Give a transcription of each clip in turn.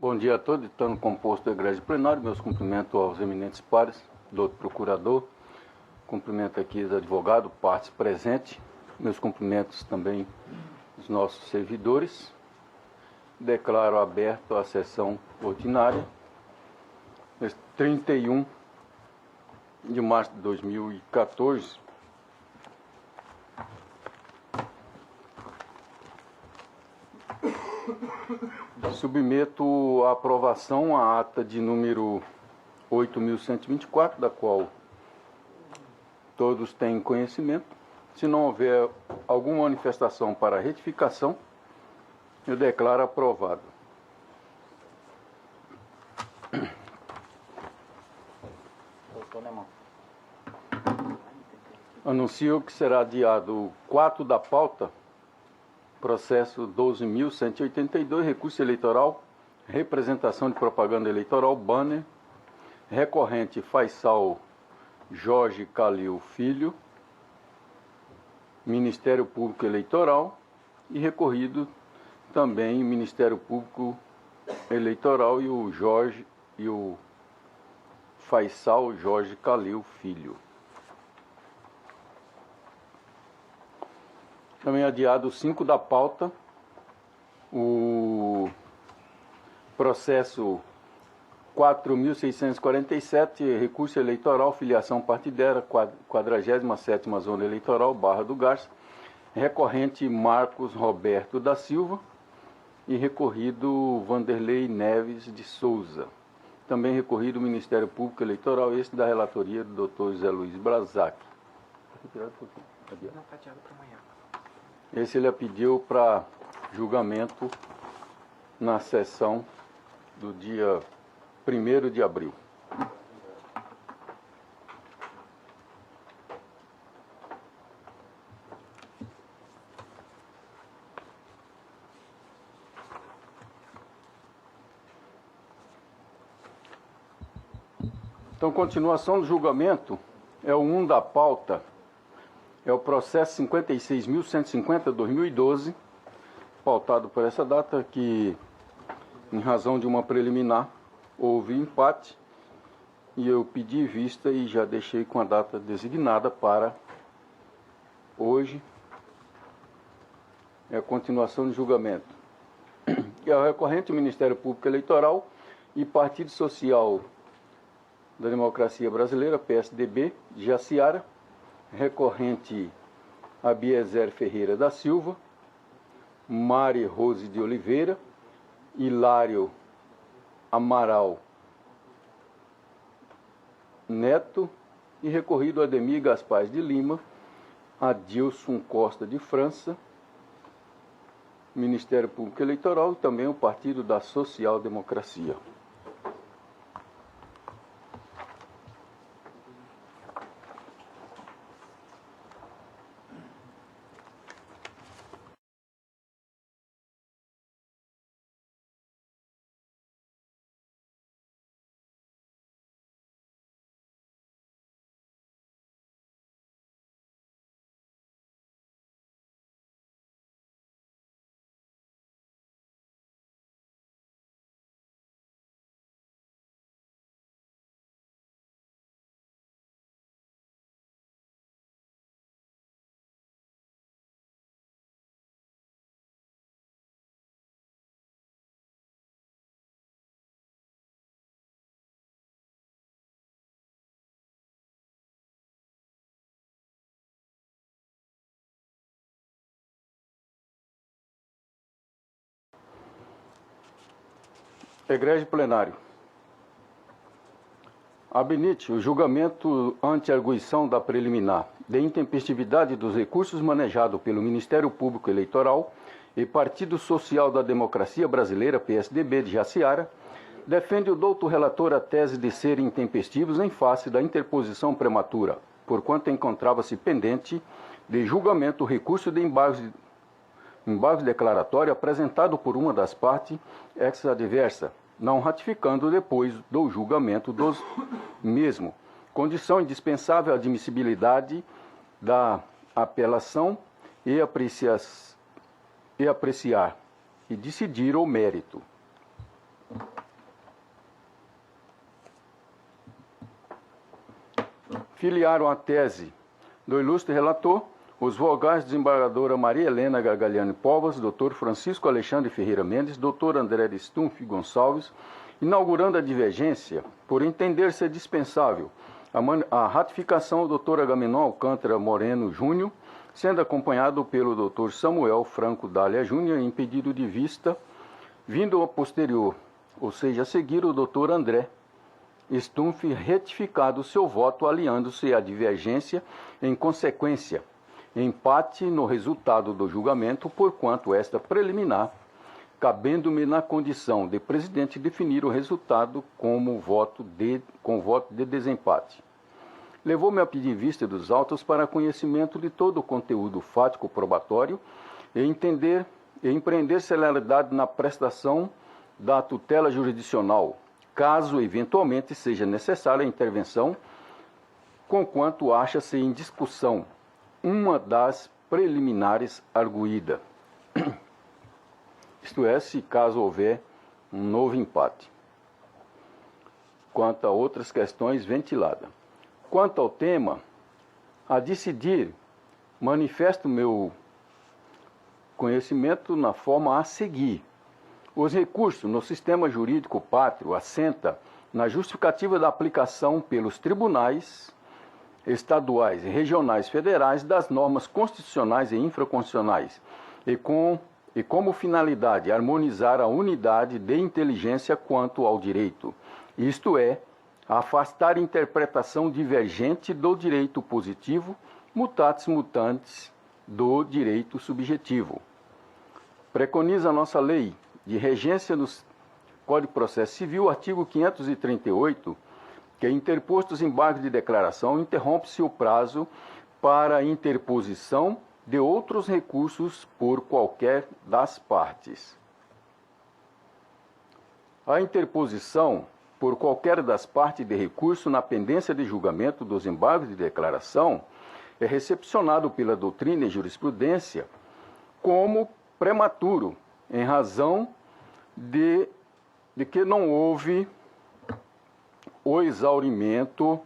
Bom dia a todos, estando composto do egrégio plenário, meus cumprimentos aos eminentes pares, doutor procurador, cumprimento aqui os advogados, partes presentes, meus cumprimentos também aos nossos servidores. Declaro aberto a sessão ordinária, 31 de março de 2014. Submeto à aprovação a ata de número 8.124, da qual todos têm conhecimento. Se não houver alguma manifestação para retificação, eu declaro aprovado. Anuncio que será adiado o 4 da pauta, processo 12.182, recurso eleitoral, representação de propaganda eleitoral, banner, recorrente Faisal Jorge Calil Filho, Ministério Público Eleitoral, e recorrido também Ministério Público Eleitoral e o Faisal Jorge Calil Filho. Também adiado 5 da pauta, o processo 4.647, recurso eleitoral, filiação partidária, 47ª Zona Eleitoral, Barra do Garça, recorrente Marcos Roberto da Silva e recorrido Vanderlei Neves de Souza. Também recorrido Ministério Público Eleitoral, esse da relatoria do Dr. Zé Luiz Brazac. Não, está adiado para amanhã. Esse ele pediu para julgamento na sessão do dia 1º de abril. Então, continuação do julgamento é o 1 da pauta. É o processo 56.150/2012, pautado por essa data, que, em razão de uma preliminar, houve empate, e eu pedi vista e já deixei com a data designada para hoje. É a continuação do julgamento. É o recorrente Ministério Público Eleitoral e Partido Social da Democracia Brasileira, PSDB, de Jaciara, recorrente Abiezer Ferreira da Silva, Mari Rose de Oliveira, Hilário Amaral Neto e recorrido Ademir Gaspar de Lima, Adilson Costa de França, Ministério Público Eleitoral e também o Partido da Social Democracia. Egrégio plenário. Abinite o julgamento ante arguição da preliminar de intempestividade dos recursos manejados pelo Ministério Público Eleitoral e Partido Social da Democracia Brasileira, PSDB, de Jaciara, defende o doutor relator a tese de serem intempestivos em face da interposição prematura, porquanto encontrava-se pendente de julgamento o recurso de embargo declaratório apresentado por uma das partes ex-adversa, não ratificando depois do julgamento dos mesmo. Condição indispensável à admissibilidade da apelação e apreciar e decidir o mérito. Filiaram a tese do ilustre relator os vogais desembargadora Maria Helena Gargalhani Povas, Dr. Francisco Alexandre Ferreira Mendes, Dr. André de Stumpf Gonçalves, inaugurando a divergência por entender ser dispensável a ratificação do Dr. Agamenon Alcântara Moreno Júnior, sendo acompanhado pelo Dr. Samuel Franco Dália Júnior em pedido de vista, vindo a posterior, ou seja, a seguir o Dr. André Stumpf retificado seu voto, aliando-se à divergência em consequência, empate no resultado do julgamento, porquanto esta preliminar, cabendo-me na condição de presidente definir o resultado com voto de desempate. Levou-me a pedir vista dos autos para conhecimento de todo o conteúdo fático probatório e empreender celeridade na prestação da tutela jurisdicional, caso eventualmente seja necessária a intervenção, conquanto acha-se em discussão uma das preliminares arguída. Isto é, se caso houver um novo empate. Quanto a outras questões ventiladas. Quanto ao tema, a decidir, manifesto meu conhecimento na forma a seguir. Os recursos no sistema jurídico pátrio assenta na justificativa da aplicação pelos tribunais estaduais e regionais federais das normas constitucionais e infraconstitucionais e como finalidade harmonizar a unidade de inteligência quanto ao direito, isto é, afastar interpretação divergente do direito positivo, mutatis mutandis do direito subjetivo. Preconiza a nossa lei de regência do Código de Processo Civil, artigo 538, que interpostos embargos de declaração, interrompe-se o prazo para a interposição de outros recursos por qualquer das partes. A interposição por qualquer das partes de recurso na pendência de julgamento dos embargos de declaração é recepcionado pela doutrina e jurisprudência como prematuro, em razão de que não houve o exaurimento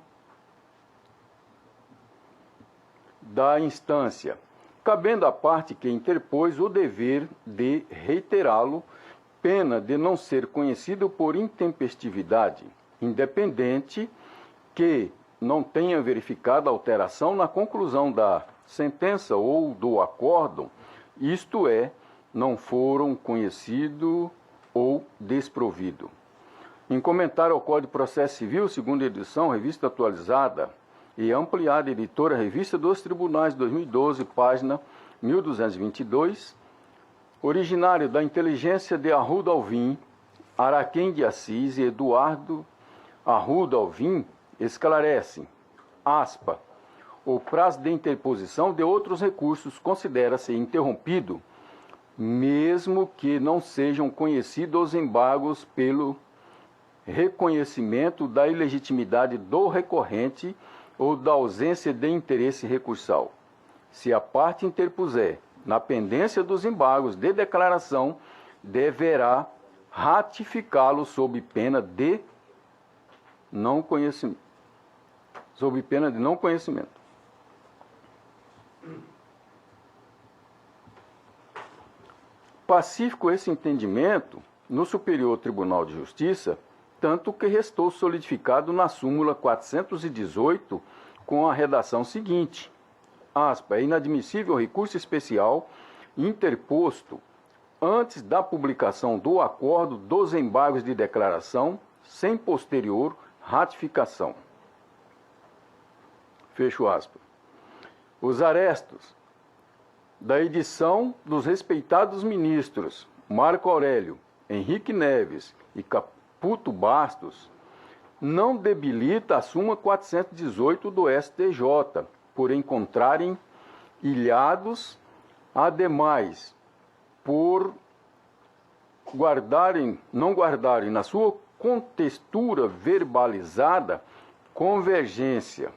da instância, cabendo à parte que interpôs o dever de reiterá-lo, pena de não ser conhecido por intempestividade, independente que não tenha verificado alteração na conclusão da sentença ou do acórdão, isto é, não foram conhecido ou desprovido. Em comentário ao Código de Processo Civil, segunda edição, revista atualizada e ampliada, editora Revista dos Tribunais, 2012, página 1222, originário da inteligência de Arruda Alvim, Araquém de Assis e Eduardo Arruda Alvim, esclarece, aspa, o prazo de interposição de outros recursos considera-se interrompido, mesmo que não sejam conhecidos os embargos pelo reconhecimento da ilegitimidade do recorrente ou da ausência de interesse recursal. Se a parte interpuser na pendência dos embargos de declaração, deverá ratificá-lo sob pena de não conhecimento. Sob pena de não conhecimento. Pacífico esse entendimento no Superior Tribunal de Justiça, tanto que restou solidificado na súmula 418 com a redação seguinte, aspa, é inadmissível recurso especial interposto antes da publicação do acordo dos embargos de declaração sem posterior ratificação. Fecho aspas. Os arestos da edição dos respeitados ministros Marco Aurélio, Henrique Neves e Caputo Bastos não debilita a súmula 418 do STJ, por encontrarem ilhados, ademais, por não guardarem na sua contextura verbalizada convergência.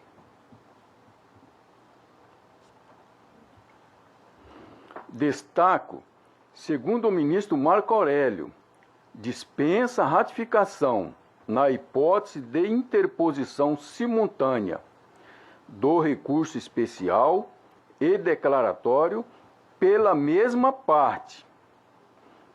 Destaco, segundo o ministro Marco Aurélio, dispensa ratificação na hipótese de interposição simultânea do recurso especial e declaratório pela mesma parte,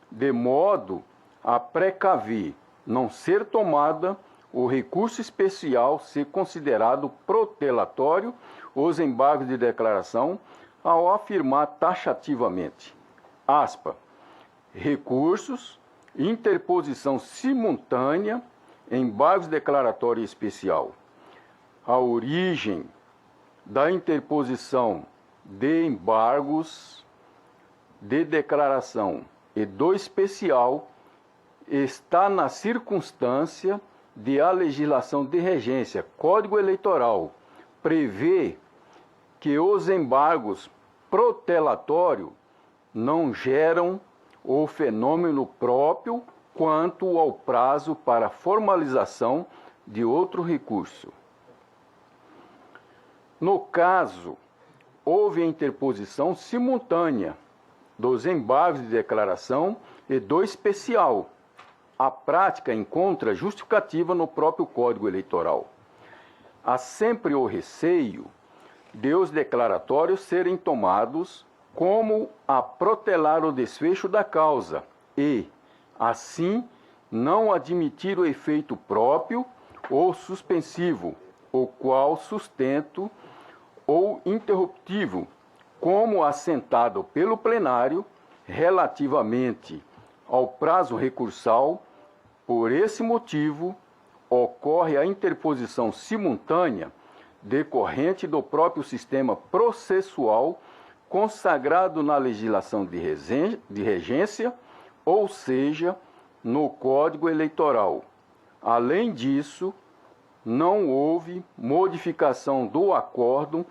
de modo a precaver não ser tomada o recurso especial ser considerado protelatório os embargos de declaração ao afirmar taxativamente, aspa, recursos, interposição simultânea, embargos declaratório especial. A origem da interposição de embargos de declaração e do especial está na circunstância de a legislação de regência, Código Eleitoral, prevê que os embargos protelatórios não geram o fenômeno próprio quanto ao prazo para formalização de outro recurso. No caso, houve a interposição simultânea dos embargos de declaração e do especial. A prática encontra justificativa no próprio Código Eleitoral. Há sempre o receio de os declaratórios serem tomados como a protelar o desfecho da causa e, assim, não admitir o efeito próprio ou suspensivo, o qual sustento ou interruptivo, como assentado pelo plenário relativamente ao prazo recursal. Por esse motivo, ocorre a interposição simultânea decorrente do próprio sistema processual consagrado na legislação de regência, ou seja, no Código Eleitoral. Além disso, não houve modificação do acórdão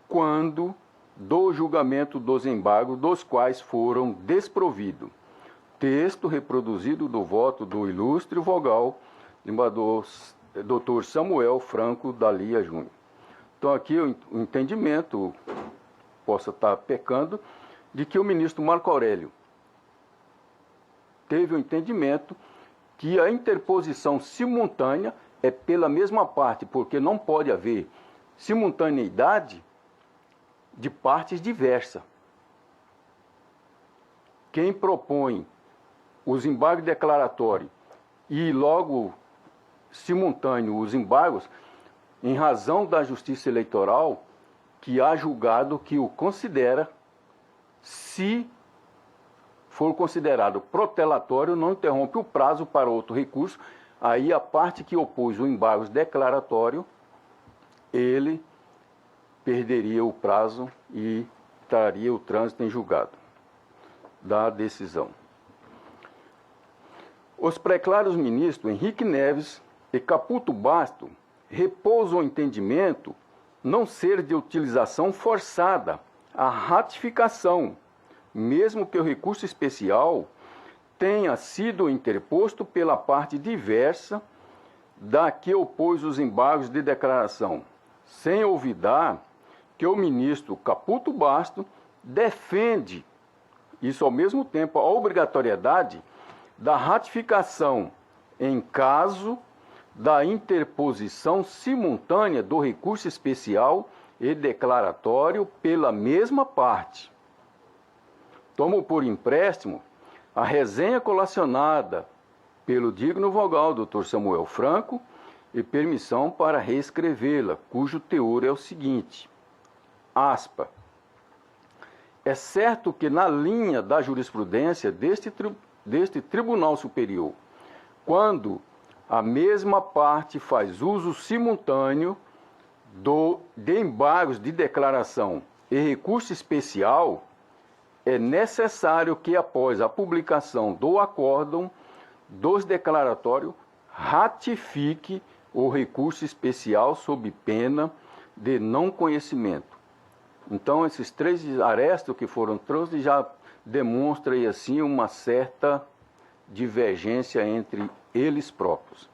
quando do julgamento dos embargos dos quais foram desprovidos. Texto reproduzido do voto do ilustre vogal, desembargador Dr. Samuel Franco Dalia Júnior. Então aqui o entendimento, possa estar pecando, de que o ministro Marco Aurélio teve o entendimento que a interposição simultânea é pela mesma parte, porque não pode haver simultaneidade de partes diversas. Quem propõe os embargos declaratórios e logo simultâneo os embargos, em razão da Justiça Eleitoral, que há julgado que o considera, se for considerado protelatório, não interrompe o prazo para outro recurso, aí a parte que opôs o embargo declaratório, ele perderia o prazo e traria o trânsito em julgado da decisão. Os preclaros ministros Henrique Neves e Caputo Basto repousam o entendimento não ser de utilização forçada a ratificação, mesmo que o recurso especial tenha sido interposto pela parte diversa da que opôs os embargos de declaração, sem olvidar que o ministro Caputo Basto defende, isso ao mesmo tempo, a obrigatoriedade da ratificação em caso da interposição simultânea do recurso especial e declaratório pela mesma parte. Tomo por empréstimo a resenha colacionada pelo digno vogal Dr. Samuel Franco e permissão para reescrevê-la, cujo teor é o seguinte, aspa, é certo que na linha da jurisprudência deste Tribunal Superior, quando a mesma parte faz uso simultâneo de embargos de declaração e recurso especial, é necessário que, após a publicação do acórdão dos declaratórios, ratifique o recurso especial sob pena de não conhecimento. Então, esses três arestos que foram trouxeros já demonstram aí, assim, uma certa divergência entre eles próprios.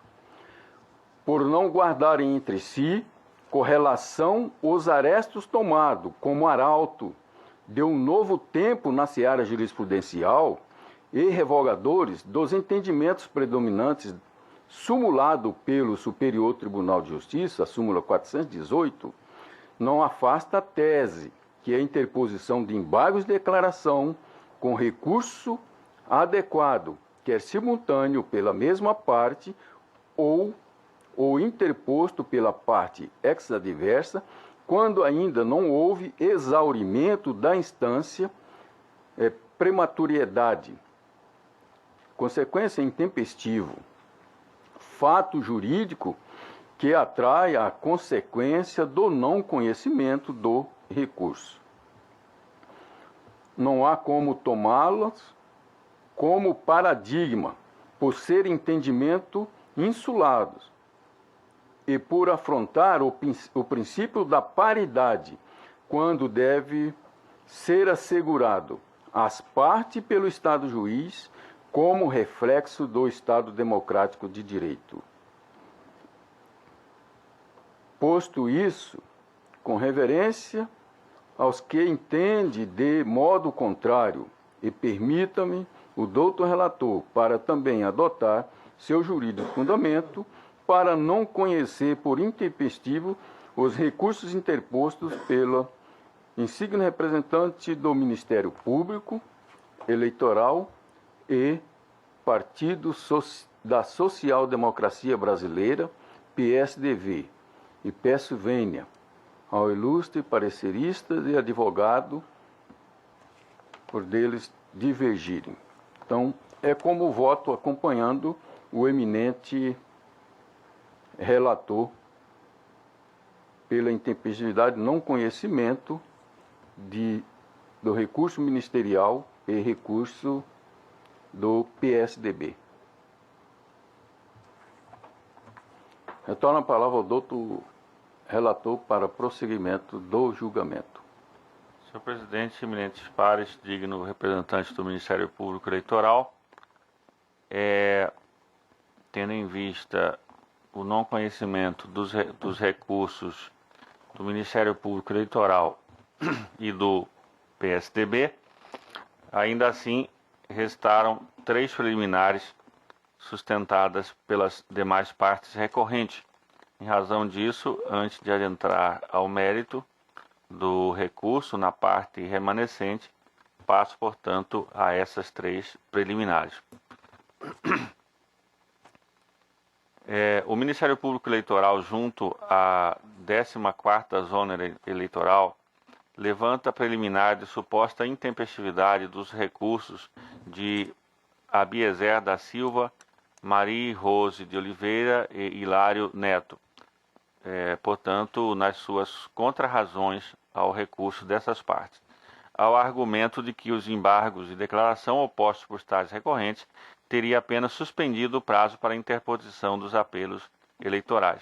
Por não guardarem entre si correlação os arestos tomados como arauto de um novo tempo na seara jurisprudencial e revogadores dos entendimentos predominantes sumulado pelo Superior Tribunal de Justiça, a súmula 418, não afasta a tese que a interposição de embargos de declaração com recurso adequado, quer simultâneo pela mesma parte ou interposto pela parte ex-adversa, quando ainda não houve exaurimento da instância, prematoriedade, consequência intempestivo, fato jurídico que atrai a consequência do não conhecimento do recurso. Não há como tomá-las como paradigma, por ser entendimento insulados e por afrontar o princípio da paridade, quando deve ser assegurado às partes pelo Estado juiz como reflexo do Estado democrático de direito. Posto isso, com reverência aos que entendem de modo contrário, e permita-me o doutor relator para também adotar seu jurídico fundamento para não conhecer por intempestivo os recursos interpostos pela insigne representante do Ministério Público Eleitoral e Partido da Social Democracia Brasileira, PSDB, e peço vênia ao ilustre parecerista e advogado por deles divergirem. Então, é como voto acompanhando o eminente relator pela intempestividade, não conhecimento do recurso ministerial e recurso do PSDB. Retorno a palavra ao doutor relator para prosseguimento do julgamento. Senhor presidente, eminentes pares, digno representante do Ministério Público Eleitoral, tendo em vista o não conhecimento dos recursos do Ministério Público Eleitoral e do PSDB, ainda assim restaram 3 preliminares sustentadas pelas demais partes recorrentes. Em razão disso, antes de adentrar ao mérito do recurso na parte remanescente, passo, portanto, a essas 3 preliminares. O Ministério Público Eleitoral, junto à 14ª Zona Eleitoral, levanta preliminar de suposta intempestividade dos recursos de Abiezer da Silva, Marie Rose de Oliveira e Hilário Neto. Portanto, nas suas contrarrazões ao recurso dessas partes, ao argumento de que os embargos de declaração opostos por tais recorrentes teria apenas suspendido o prazo para a interposição dos apelos eleitorais.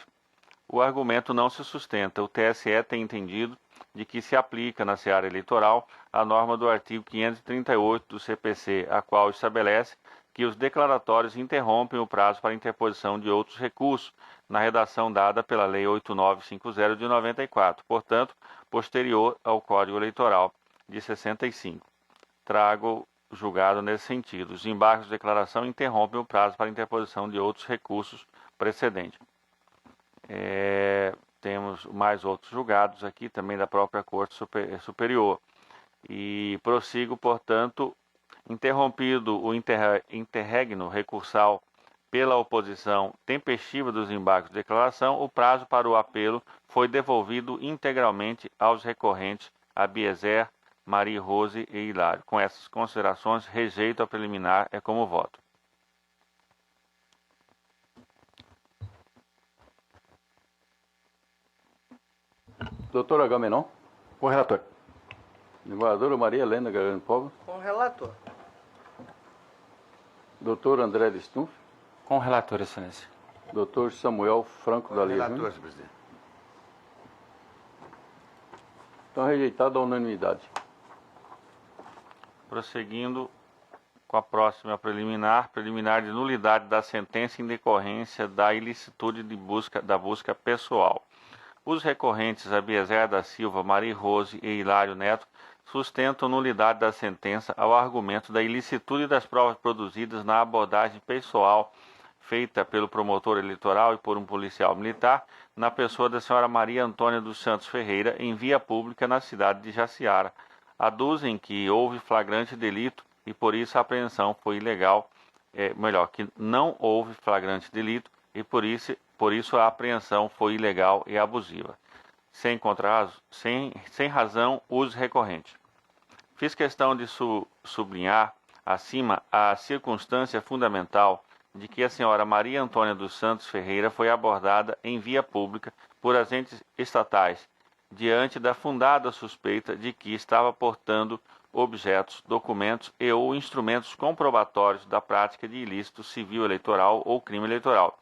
O argumento não se sustenta. O TSE tem entendido de que se aplica na seara eleitoral a norma do artigo 538 do CPC, a qual estabelece que os declaratórios interrompem o prazo para interposição de outros recursos, na redação dada pela Lei 8950 de 94, portanto, posterior ao Código Eleitoral de 65. Trago julgado nesse sentido. Os embargos de declaração interrompem o prazo para interposição de outros recursos precedentes. Temos mais outros julgados aqui, também da própria Corte Superior. E prossigo, portanto, interrompido o interregno recursal pela oposição tempestiva dos embargos de declaração, o prazo para o apelo foi devolvido integralmente aos recorrentes Abiezer, Marie Rose e Hilário. Com essas considerações, rejeito a preliminar como voto. Doutor Agamenon. Com o relator. Desembargadora Maria Helena Gargano Povos. Com o relator. Doutor André de Stumpf. Com o relator, excelência. Doutor Samuel Franco da Lima. Relator, senhor presidente. Então, rejeitado a unanimidade. Prosseguindo com a próxima preliminar de nulidade da sentença em decorrência da ilicitude da busca pessoal. Os recorrentes Abiezer da Silva, Marie Rose e Hilário Neto sustentam nulidade da sentença ao argumento da ilicitude das provas produzidas na abordagem pessoal feita pelo promotor eleitoral e por um policial militar, na pessoa da senhora Maria Antônia dos Santos Ferreira, em via pública na cidade de Jaciara. Aduzem que houve flagrante delito e por isso a apreensão foi ilegal, que não houve flagrante delito e por isso a apreensão foi ilegal e abusiva. Sem razão, uso recorrente. Fiz questão de sublinhar acima a circunstância fundamental de que a senhora Maria Antônia dos Santos Ferreira foi abordada em via pública por agentes estatais, diante da fundada suspeita de que estava portando objetos, documentos e ou instrumentos comprobatórios da prática de ilícito civil eleitoral ou crime eleitoral.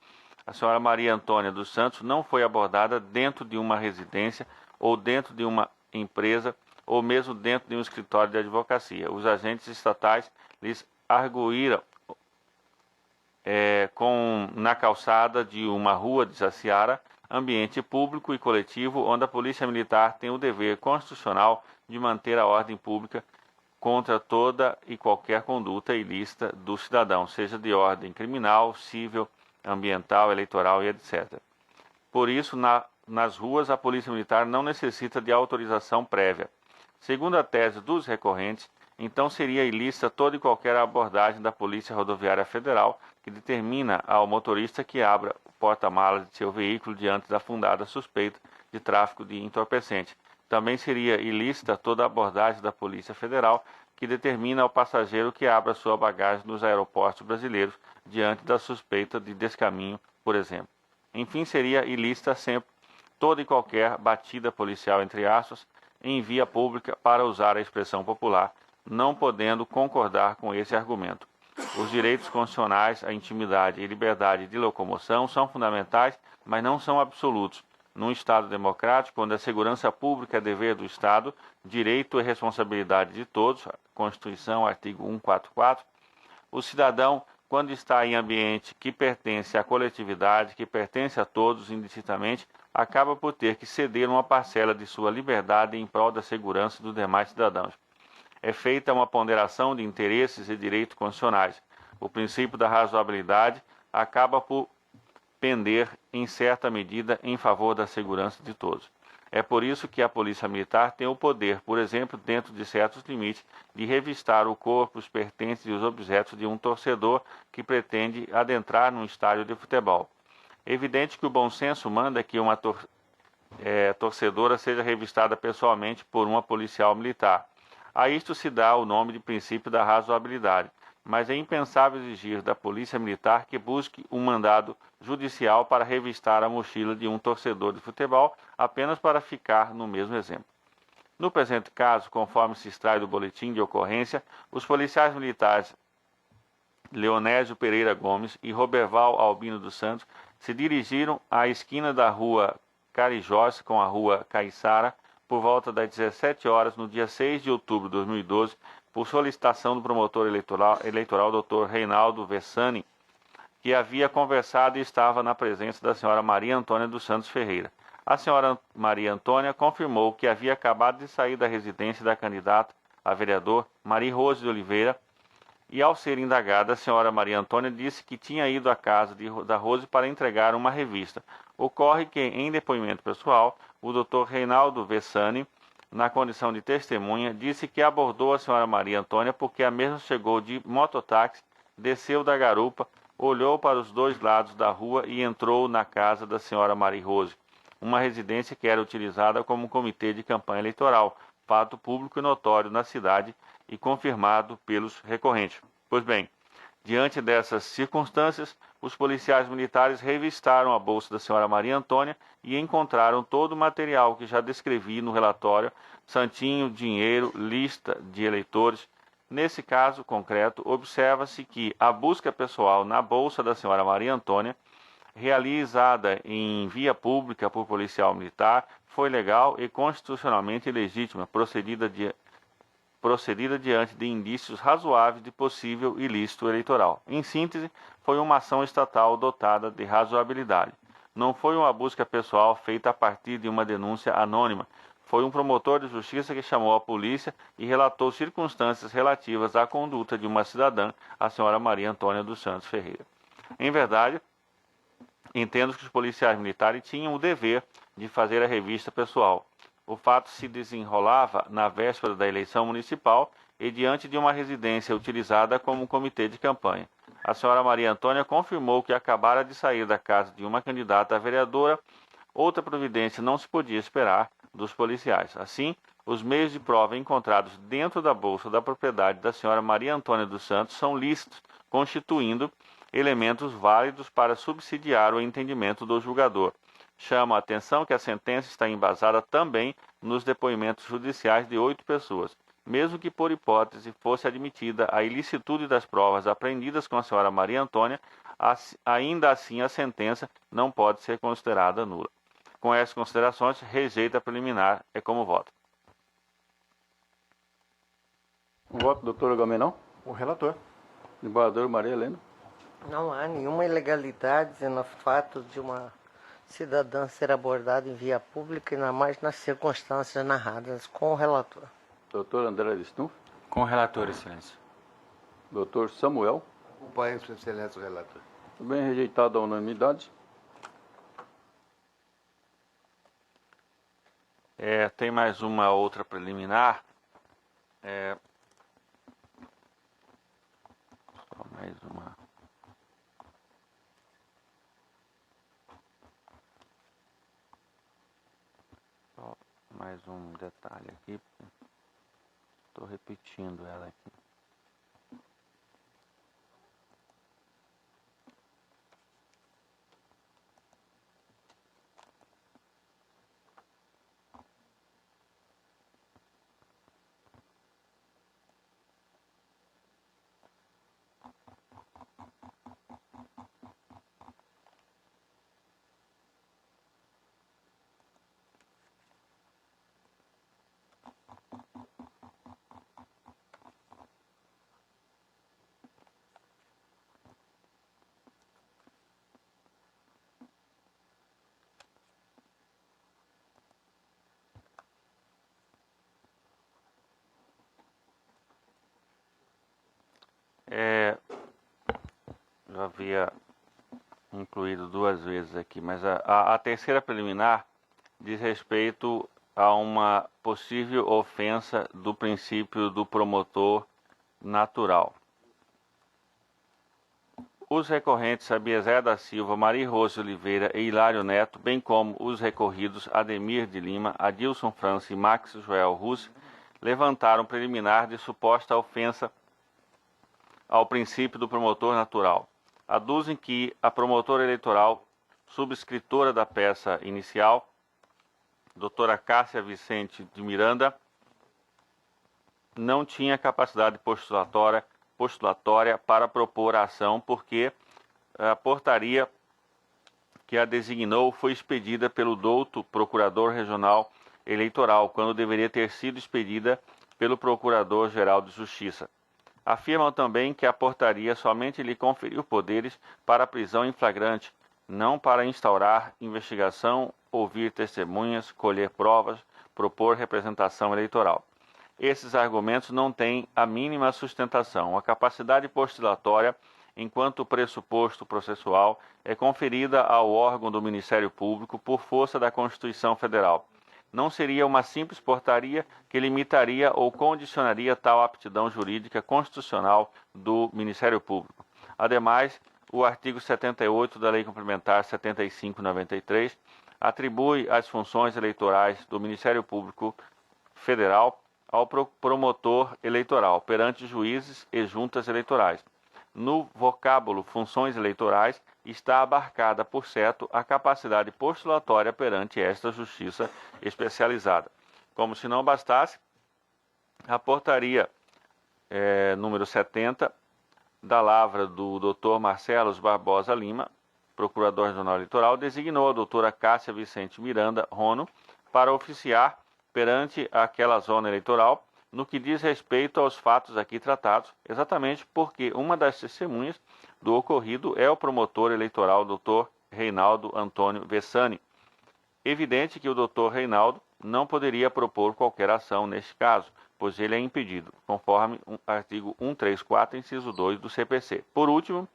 A senhora Maria Antônia dos Santos não foi abordada dentro de uma residência ou dentro de uma empresa ou mesmo dentro de um escritório de advocacia. Os agentes estatais lhes arguíram na calçada de uma rua de Jaciara, ambiente público e coletivo, onde a Polícia Militar tem o dever constitucional de manter a ordem pública contra toda e qualquer conduta ilícita do cidadão, seja de ordem criminal, civil, ambiental, eleitoral e etc. Por isso, nas ruas, a Polícia Militar não necessita de autorização prévia. Segundo a tese dos recorrentes, então seria ilícita toda e qualquer abordagem da Polícia Rodoviária Federal que determina ao motorista que abra o porta-malas de seu veículo diante da fundada suspeita de tráfico de entorpecente. Também seria ilícita toda abordagem da Polícia Federal que determina ao passageiro que abra sua bagagem nos aeroportos brasileiros diante da suspeita de descaminho, por exemplo. Enfim, seria ilícita sempre toda e qualquer batida policial, entre aspas, em via pública, para usar a expressão popular, não podendo concordar com esse argumento. Os direitos constitucionais, a intimidade e liberdade de locomoção são fundamentais, mas não são absolutos. Num Estado democrático, onde a segurança pública é dever do Estado, direito e responsabilidade de todos, Constituição, artigo 144, o cidadão, quando está em ambiente que pertence à coletividade, que pertence a todos indistintamente, acaba por ter que ceder uma parcela de sua liberdade em prol da segurança dos demais cidadãos. É feita uma ponderação de interesses e direitos constitucionais. O princípio da razoabilidade acaba por pender, em certa medida, em favor da segurança de todos. É por isso que a Polícia Militar tem o poder, por exemplo, dentro de certos limites, de revistar o corpo, os pertences e os objetos de um torcedor que pretende adentrar num estádio de futebol. É evidente que o bom senso manda que uma torcedora seja revistada pessoalmente por uma policial militar. A isto se dá o nome de princípio da razoabilidade, mas é impensável exigir da Polícia Militar que busque um mandado judicial para revistar a mochila de um torcedor de futebol apenas para ficar no mesmo exemplo. No presente caso, conforme se extrai do boletim de ocorrência, os policiais militares Leonésio Pereira Gomes e Roberval Albino dos Santos se dirigiram à esquina da rua Carijós com a rua Caiçara por volta das 17 horas no dia 6 de outubro de 2012, por solicitação do promotor eleitoral Dr. Reinaldo Vessani, que havia conversado e estava na presença da senhora Maria Antônia dos Santos Ferreira. A senhora Maria Antônia confirmou que havia acabado de sair da residência da candidata a vereador Maria Rose de Oliveira e, ao ser indagada, a senhora Maria Antônia disse que tinha ido à casa da Rose para entregar uma revista. Ocorre que, em depoimento pessoal, o Dr. Reinaldo Vessani, na condição de testemunha, disse que abordou a senhora Maria Antônia porque a mesma chegou de mototáxi, desceu da garupa, olhou para os dois lados da rua e entrou na casa da senhora Maria Rose, uma residência que era utilizada como comitê de campanha eleitoral, fato público e notório na cidade e confirmado pelos recorrentes. Pois bem, diante dessas circunstâncias, os policiais militares revistaram a bolsa da senhora Maria Antônia e encontraram todo o material que já descrevi no relatório: santinho, dinheiro, lista de eleitores. Nesse caso concreto, observa-se que a busca pessoal na bolsa da senhora Maria Antônia, realizada em via pública por policial militar, foi legal e constitucionalmente legítima, procedida diante de indícios razoáveis de possível ilícito eleitoral. Em síntese, foi uma ação estatal dotada de razoabilidade. Não foi uma busca pessoal feita a partir de uma denúncia anônima. Foi um promotor de justiça que chamou a polícia e relatou circunstâncias relativas à conduta de uma cidadã, a senhora Maria Antônia dos Santos Ferreira. Em verdade, entendo que os policiais militares tinham o dever de fazer a revista pessoal. O fato se desenrolava na véspera da eleição municipal e diante de uma residência utilizada como comitê de campanha. A senhora Maria Antônia confirmou que acabara de sair da casa de uma candidata a vereadora. Outra providência não se podia esperar dos policiais. Assim, os meios de prova encontrados dentro da bolsa da propriedade da senhora Maria Antônia dos Santos são lícitos, constituindo elementos válidos para subsidiar o entendimento do julgador. Chama a atenção que a sentença está embasada também nos depoimentos judiciais de 8 pessoas. Mesmo que por hipótese fosse admitida a ilicitude das provas apreendidas com a senhora Maria Antônia, ainda assim a sentença não pode ser considerada nula. Com essas considerações, rejeita a preliminar. É como voto. O voto, doutor Agamenon. O relator. Desembargador Maria Helena. Não há nenhuma ilegalidade no fato de uma cidadã ser abordada em via pública, ainda mais nas circunstâncias narradas. Com o relator. Doutor André Listum. Com o relator, excelência. Doutor Samuel. Acompanho, Sua Excelência, o relator. Também rejeitado a unanimidade. Tem mais uma outra preliminar. Só mais uma. Só mais um detalhe aqui. Estou repetindo ela aqui. Já havia incluído 2 vezes aqui, mas a terceira preliminar diz respeito a uma possível ofensa do princípio do promotor natural. Os recorrentes Abiezer da Silva, Maria Rose Oliveira e Hilário Neto, bem como os recorridos Ademir de Lima, Adilson França e Max Joel Russo, levantaram preliminar de suposta ofensa ao princípio do promotor natural. Aduzem que a promotora eleitoral, subscritora da peça inicial, doutora Cássia Vicente de Miranda, não tinha capacidade postulatória para propor a ação, porque a portaria que a designou foi expedida pelo douto Procurador Regional Eleitoral, quando deveria ter sido expedida pelo Procurador-Geral de Justiça. Afirmam também que a portaria somente lhe conferiu poderes para a prisão em flagrante, não para instaurar investigação, ouvir testemunhas, colher provas, propor representação eleitoral. Esses argumentos não têm a mínima sustentação. A capacidade postulatória, enquanto pressuposto processual, é conferida ao órgão do Ministério Público por força da Constituição Federal. Não seria uma simples portaria que limitaria ou condicionaria tal aptidão jurídica constitucional do Ministério Público. Ademais, o artigo 78 da Lei Complementar 75/93 atribui as funções eleitorais do Ministério Público Federal ao promotor eleitoral perante juízes e juntas eleitorais. No vocábulo funções eleitorais está abarcada, por certo, a capacidade postulatória perante esta justiça especializada. Como se não bastasse, a portaria número 70 da lavra do Dr. Marcelo Barbosa Lima, Procurador Regional Eleitoral, designou a doutora Cássia Vicente Miranda Rono para oficiar perante aquela zona eleitoral no que diz respeito aos fatos aqui tratados, exatamente porque uma das testemunhas do ocorrido é o promotor eleitoral Dr. Reinaldo Antônio Vessani. Evidente que o Dr. Reinaldo não poderia propor qualquer ação neste caso, pois ele é impedido, conforme o artigo 134, inciso 2 do CPC. Por último,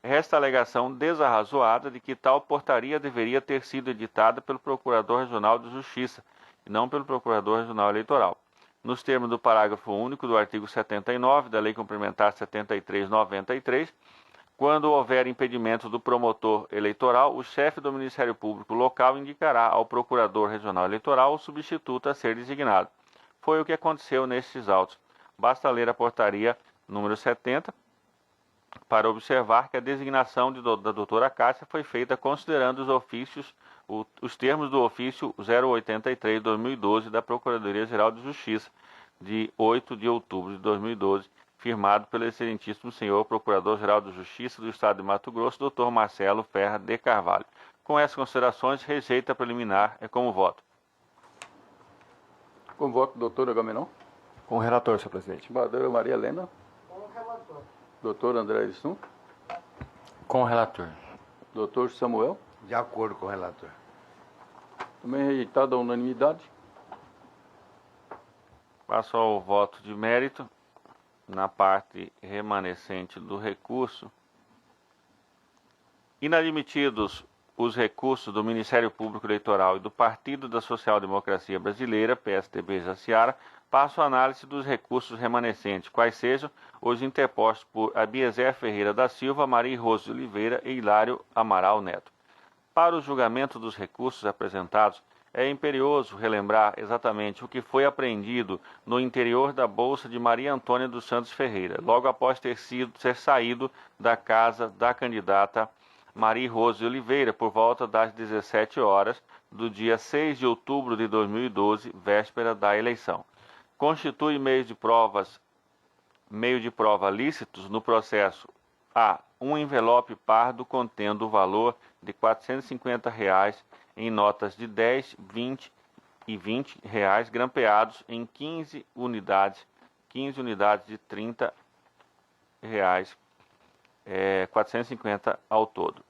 resta a alegação desarrazoada de que tal portaria deveria ter sido editada pelo Procurador Regional de Justiça e não pelo Procurador Regional Eleitoral. Nos termos do parágrafo único do artigo 79 da Lei Complementar 73/93, quando houver impedimento do promotor eleitoral, o chefe do Ministério Público local indicará ao Procurador Regional Eleitoral o substituto a ser designado. Foi o que aconteceu nestes autos. Basta ler a portaria número 70 para observar que a designação da doutora Cássia foi feita considerando os termos do ofício 083/2012 da Procuradoria-Geral de Justiça, de 8 de outubro de 2012, firmado pelo excelentíssimo senhor Procurador-Geral de Justiça do Estado de Mato Grosso, Dr. Marcelo Ferra de Carvalho. Com essas considerações, rejeita preliminar. É como voto. Convoco a doutora Agamenon. Com o relator, senhor presidente. Vereadora Maria Helena. Com o relator. Doutor André Elisson. Com o relator. Doutor Samuel. De acordo com o relator. Também rejeitada a unanimidade. Passo ao voto de mérito. Na parte remanescente do recurso. Inadmitidos os recursos do Ministério Público Eleitoral e do Partido da Social Democracia Brasileira, PSDB Jaciara, passo a análise dos recursos remanescentes, quais sejam os interpostos por Abiezer Ferreira da Silva, Maria Rose de Oliveira e Hilário Amaral Neto. Para o julgamento dos recursos apresentados, é imperioso relembrar exatamente o que foi apreendido no interior da bolsa de Maria Antônia dos Santos Ferreira, logo após ter saído da casa da candidata Maria Rose de Oliveira, por volta das 17 horas do dia 6 de outubro de 2012, véspera da eleição. Constitui meio de prova lícitos no processo a um envelope pardo contendo o valor de R$ 450 em notas de 10, 20 e 20 reais, grampeados em 15 unidades de 30 reais, 450 ao todo.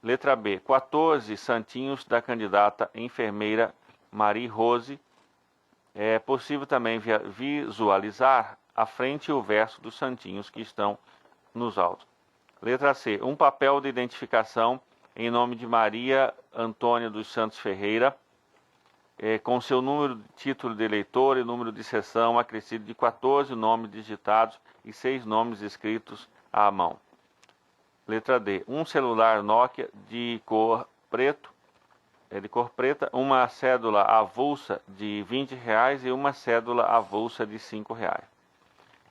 Letra B, 14 santinhos da candidata enfermeira Maria Rose. É possível também visualizar a frente e o verso dos santinhos que estão nos autos. Letra C, um papel de identificação em nome de Maria Antônia dos Santos Ferreira, com seu número de título de eleitor e número de sessão acrescido de 14 nomes digitados e 6 nomes escritos à mão. Letra D, um celular Nokia de cor preta, uma cédula avulsa de R$ 20 e uma cédula avulsa de R$ 5.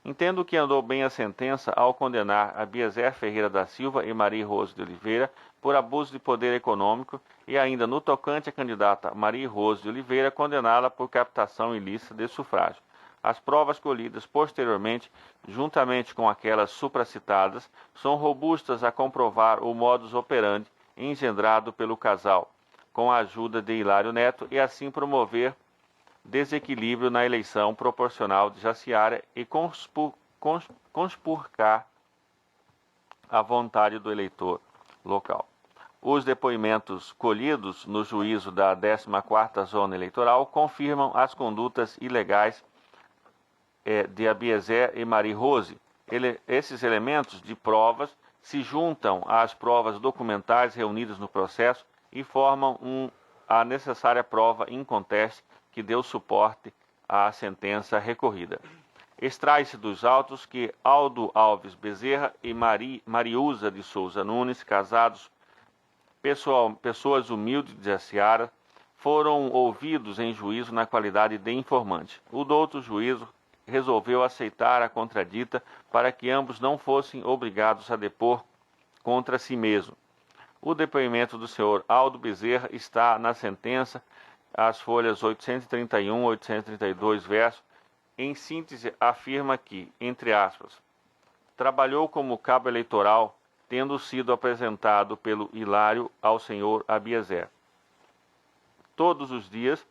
Entendo que andou bem a sentença ao condenar Abiezer Ferreira da Silva e Maria Rose de Oliveira por abuso de poder econômico e ainda no tocante à candidata Maria Rose de Oliveira condená-la por captação ilícita de sufrágio. As provas colhidas posteriormente, juntamente com aquelas supracitadas, são robustas a comprovar o modus operandi engendrado pelo casal, com a ajuda de Hilário Neto, e assim promover desequilíbrio na eleição proporcional de Jaciara e conspurcar a vontade do eleitor local. Os depoimentos colhidos no juízo da 14ª Zona Eleitoral confirmam as condutas ilegais de Abiezer e Maria Rose. Esses elementos de provas se juntam às provas documentais reunidas no processo e formam a necessária prova inconteste que deu suporte à sentença recorrida. Extrai-se dos autos que Aldo Alves Bezerra e Mariusa de Souza Nunes, casados, pessoas humildes de Jaciara, foram ouvidos em juízo na qualidade de informante. O douto juízo resolveu aceitar a contradita para que ambos não fossem obrigados a depor contra si mesmo. O depoimento do senhor Aldo Bezerra está na sentença, as folhas 831 e 832, verso. Em síntese, afirma que, entre aspas, trabalhou como cabo eleitoral, tendo sido apresentado pelo Hilário ao senhor Abiezer. Todos os dias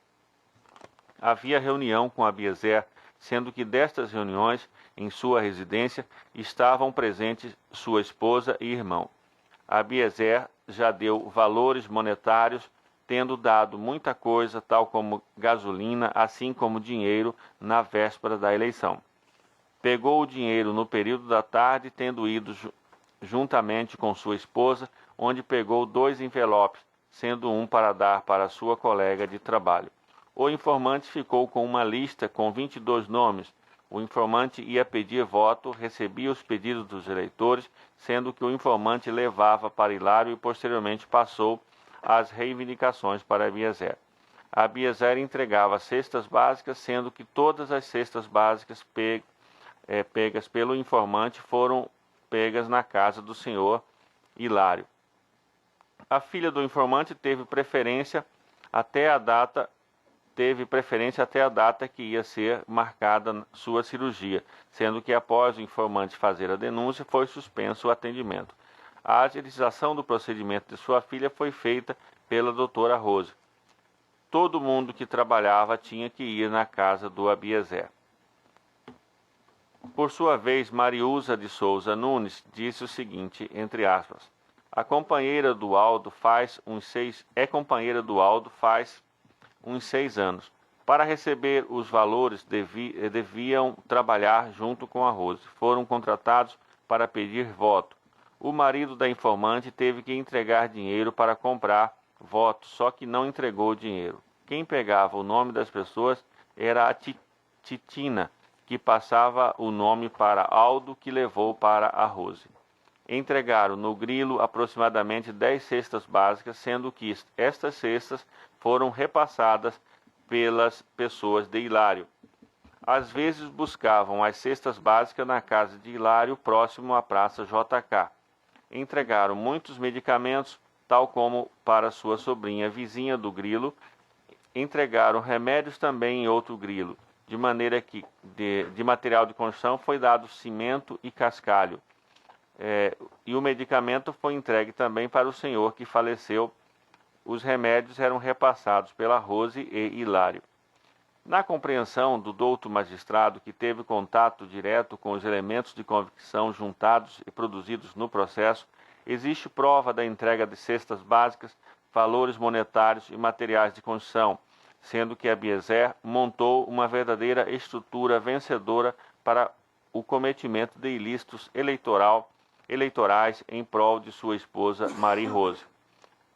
havia reunião com Abiezer, sendo que destas reuniões, em sua residência, estavam presentes sua esposa e irmão. Abiezer já deu valores monetários, tendo dado muita coisa, tal como gasolina, assim como dinheiro, na véspera da eleição. Pegou o dinheiro no período da tarde, tendo ido juntamente com sua esposa, onde pegou 2 envelopes, sendo um para dar para sua colega de trabalho. O informante ficou com uma lista com 22 nomes. O informante ia pedir voto, recebia os pedidos dos eleitores, sendo que o informante levava para Hilário e posteriormente passou as reivindicações para Abiezer. Abiezer entregava cestas básicas, sendo que todas as cestas básicas pegas pelo informante foram pegas na casa do senhor Hilário. A filha do informante teve preferência até a data que ia ser marcada sua cirurgia, sendo que após o informante fazer a denúncia, foi suspenso o atendimento. A agilização do procedimento de sua filha foi feita pela doutora Rose. Todo mundo que trabalhava tinha que ir na casa do Abiezer. Por sua vez, Mariusa de Souza Nunes disse o seguinte, entre aspas, é companheira do Aldo faz uns 6 anos. Para receber os valores, deviam trabalhar junto com a Rose. Foram contratados para pedir voto. O marido da informante teve que entregar dinheiro para comprar voto, só que não entregou o dinheiro. Quem pegava o nome das pessoas era a Titina, que passava o nome para Aldo, que levou para a Rose. Entregaram no Grilo aproximadamente 10 cestas básicas, sendo que estas cestas foram repassadas pelas pessoas de Hilário. Às vezes buscavam as cestas básicas na casa de Hilário, próximo à Praça JK. Entregaram muitos medicamentos, tal como para sua sobrinha vizinha do Grilo. Entregaram remédios também em outro Grilo, de maneira que de material de construção foi dado cimento e cascalho. E o medicamento foi entregue também para o senhor que faleceu. Os remédios eram repassados pela Rose e Hilário. Na compreensão do douto magistrado, que teve contato direto com os elementos de convicção juntados e produzidos no processo, existe prova da entrega de cestas básicas, valores monetários e materiais de construção, sendo que Abiezer montou uma verdadeira estrutura vencedora para o cometimento de ilícitos eleitorais em prol de sua esposa Marie Rose.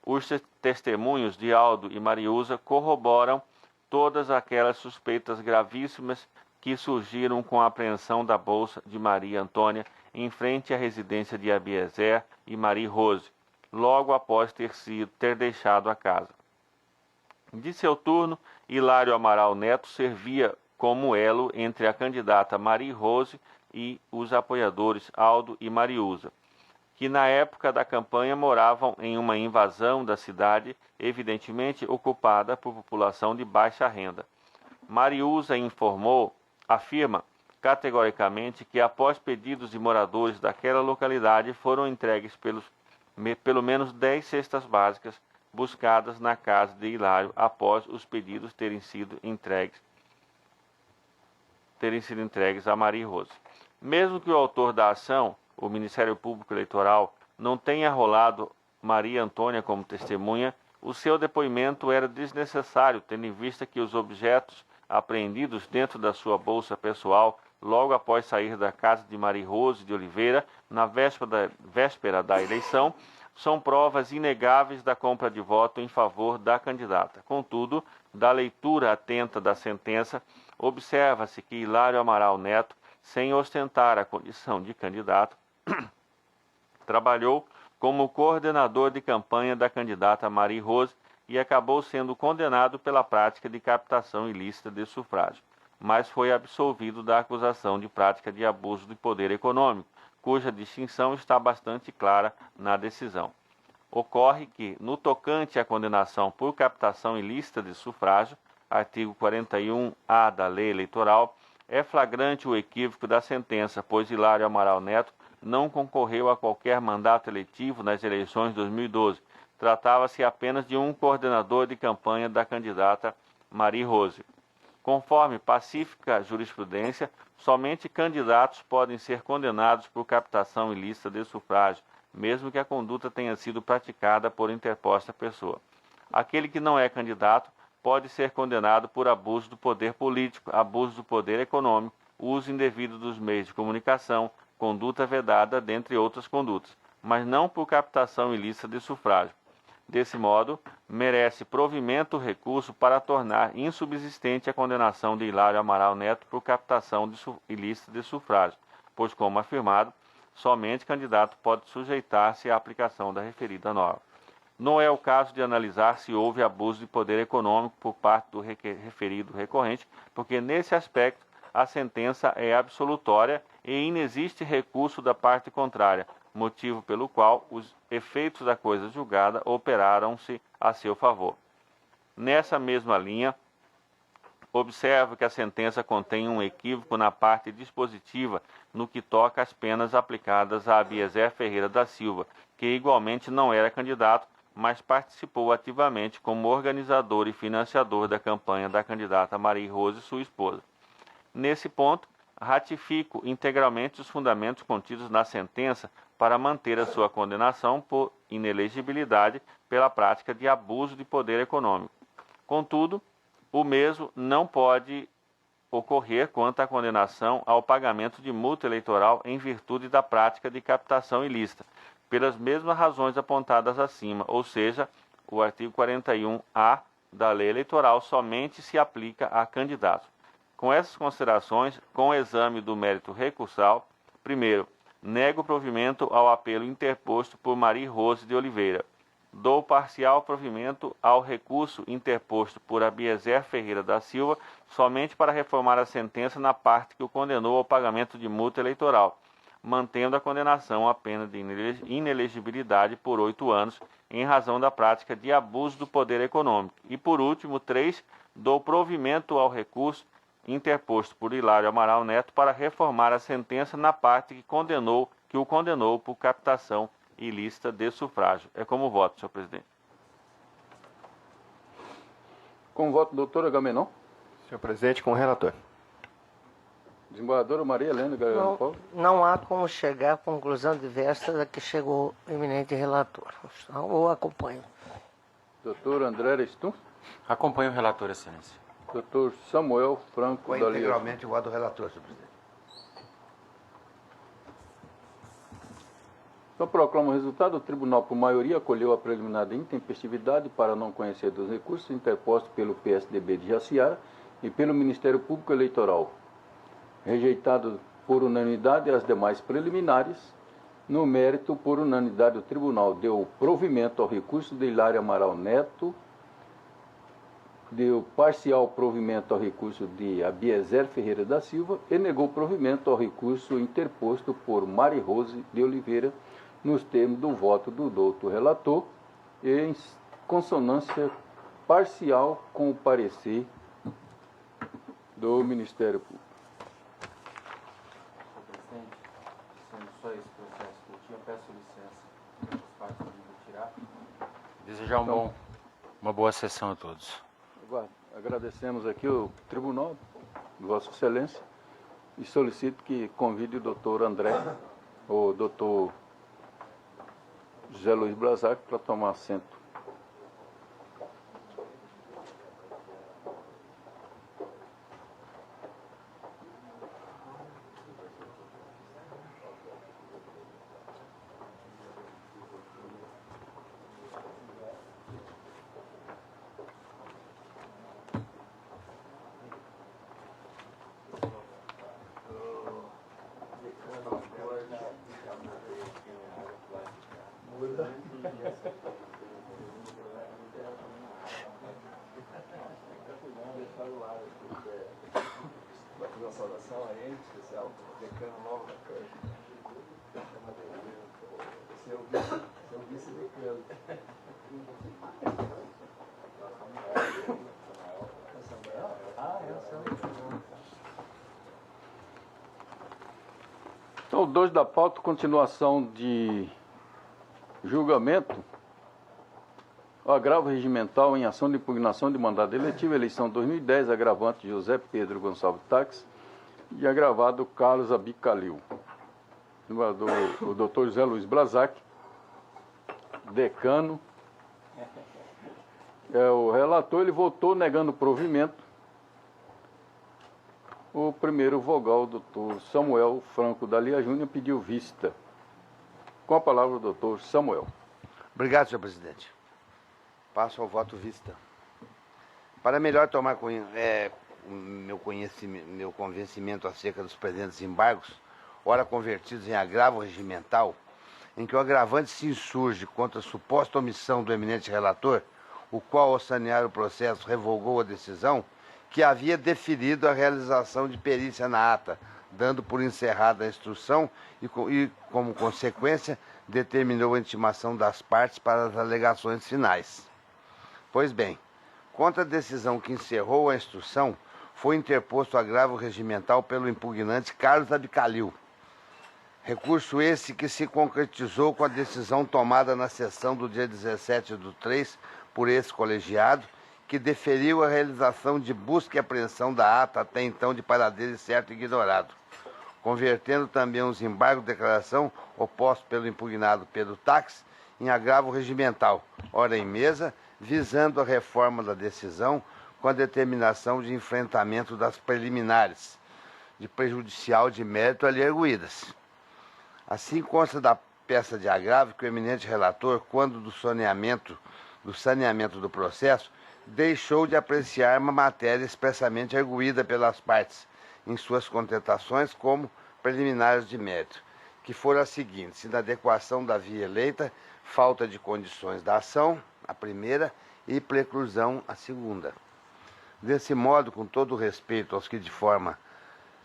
Os testemunhos de Aldo e Mariusa corroboram todas aquelas suspeitas gravíssimas que surgiram com a apreensão da bolsa de Maria Antônia em frente à residência de Abiezer e Marie Rose, logo após ter deixado a casa. De seu turno, Hilário Amaral Neto servia como elo entre a candidata Marie Rose e os apoiadores Aldo e Mariusa, que na época da campanha moravam em uma invasão da cidade, evidentemente ocupada por população de baixa renda. Mariusa afirma categoricamente que após pedidos de moradores daquela localidade foram entregues pelo menos 10 cestas básicas buscadas na casa de Hilário após os pedidos terem sido entregues a Marie Rose. Mesmo que o autor da ação, o Ministério Público Eleitoral, não tenha arrolado Maria Antônia como testemunha, o seu depoimento era desnecessário, tendo em vista que os objetos apreendidos dentro da sua bolsa pessoal, logo após sair da casa de Marie Rose de Oliveira, na véspera da eleição, são provas inegáveis da compra de voto em favor da candidata. Contudo, da leitura atenta da sentença, observa-se que Hilário Amaral Neto, sem ostentar a condição de candidato, trabalhou como coordenador de campanha da candidata Marie Rose e acabou sendo condenado pela prática de captação ilícita de sufrágio, mas foi absolvido da acusação de prática de abuso de poder econômico, cuja distinção está bastante clara na decisão. Ocorre que, no tocante à condenação por captação ilícita de sufrágio, artigo 41-A da Lei Eleitoral, é flagrante o equívoco da sentença, pois Hilário Amaral Neto não concorreu a qualquer mandato eletivo nas eleições de 2012. Tratava-se apenas de um coordenador de campanha da candidata Marie Rose. Conforme pacífica jurisprudência, somente candidatos podem ser condenados por captação ilícita de sufrágio, mesmo que a conduta tenha sido praticada por interposta pessoa. Aquele que não é candidato pode ser condenado por abuso do poder político, abuso do poder econômico, uso indevido dos meios de comunicação, conduta vedada, dentre outras condutas, mas não por captação ilícita de sufrágio. Desse modo, merece provimento o recurso para tornar insubsistente a condenação de Hilário Amaral Neto por captação ilícita de sufrágio, pois, como afirmado, somente candidato pode sujeitar-se à aplicação da referida norma. Não é o caso de analisar se houve abuso de poder econômico por parte do referido recorrente, porque nesse aspecto a sentença é absolutória e inexiste recurso da parte contrária, motivo pelo qual os efeitos da coisa julgada operaram-se a seu favor. Nessa mesma linha, observo que a sentença contém um equívoco na parte dispositiva no que toca às penas aplicadas a Abiezer Ferreira da Silva, que igualmente não era candidato, mas participou ativamente como organizador e financiador da campanha da candidata Maria Rose, sua esposa. Nesse ponto, ratifico integralmente os fundamentos contidos na sentença para manter a sua condenação por inelegibilidade pela prática de abuso de poder econômico. Contudo, o mesmo não pode ocorrer quanto à condenação ao pagamento de multa eleitoral em virtude da prática de captação ilícita, pelas mesmas razões apontadas acima, ou seja, o artigo 41A da Lei Eleitoral somente se aplica a candidatos. Com essas considerações, com o exame do mérito recursal, primeiro, nego provimento ao apelo interposto por Maria Rose de Oliveira. Dou parcial provimento ao recurso interposto por Abiezer Ferreira da Silva somente para reformar a sentença na parte que o condenou ao pagamento de multa eleitoral, mantendo a condenação à pena de inelegibilidade por 8 anos, em razão da prática de abuso do poder econômico. E, por último, 3, dou provimento ao recurso interposto por Hilário Amaral Neto para reformar a sentença na parte que o condenou por captação ilícita de sufrágio. É como voto, senhor presidente. Com o voto, doutora Agamenon. Senhor presidente, com o relator. Desembargadora Maria Helena Gargano Paulo. Não há como chegar à conclusão diversa da que chegou o eminente relator. Então, eu acompanho. Doutor André Stum. Acompanho o relator, excelência. Doutor Samuel Franco Com da Aliança. integralmente o voto do relator, senhor presidente. Então, proclamo o resultado. O tribunal, por maioria, acolheu a preliminar de intempestividade para não conhecer dos recursos interpostos pelo PSDB de Jaciara e pelo Ministério Público Eleitoral. Rejeitado por unanimidade as demais preliminares, no mérito, por unanimidade, o tribunal deu provimento ao recurso de Hilário Amaral Neto, deu parcial provimento ao recurso de Abiezer Ferreira da Silva e negou provimento ao recurso interposto por Maria Rose de Oliveira, nos termos do voto do doutor relator e em consonância parcial com o parecer do Ministério Público. Senhor presidente, sendo só esse processo que eu tinha, peço licença para as partes me retirar. Desejar uma boa sessão a todos. Agradecemos aqui o tribunal, Vossa Excelência, e solicito que convide o doutor André, o doutor José Luiz Blazac, para tomar assento. Uma saudação a ele, especial, decano novo da Câmara. Seu vice-decano. Então, 2 da pauta, continuação de julgamento. O agravo regimental em ação de impugnação de mandado eletivo, eleição 2010, agravante José Pedro Gonçalves Taques e agravado Carlos Abicalil. O doutor José Luiz Blazac, decano. O relator, ele votou negando provimento O primeiro vogal, o doutor Samuel Franco Dalia Júnior, pediu vista. Com a palavra o doutor Samuel. Obrigado, senhor presidente. Passo ao voto vista. Para melhor tomar meu convencimento acerca dos presentes embargos, ora convertidos em agravo regimental, em que o agravante se insurge contra a suposta omissão do eminente relator, o qual, ao sanear o processo, revogou a decisão, que havia deferido a realização de perícia na ata, dando por encerrada a instrução e, como consequência, determinou a intimação das partes para as alegações finais. Pois bem, contra a decisão que encerrou a instrução, foi interposto agravo regimental pelo impugnante Carlos Abicalil. Recurso esse que se concretizou com a decisão tomada na sessão do dia 17/3 por esse colegiado, que deferiu a realização de busca e apreensão da ata até então de paradeiro certo e ignorado, convertendo também os embargos de declaração opostos pelo impugnado Pedro Tax em agravo regimental, ora em mesa, visando a reforma da decisão com a determinação de enfrentamento das preliminares, de prejudicial de mérito ali arguídas. Assim consta da peça de agravo que o eminente relator, quando do saneamento do processo, deixou de apreciar uma matéria expressamente arguída pelas partes em suas contestações como preliminares de mérito, que foram as seguintes: inadequação da via eleita, falta de condições da ação, a primeira, e preclusão, a segunda. Desse modo, com todo o respeito aos que de forma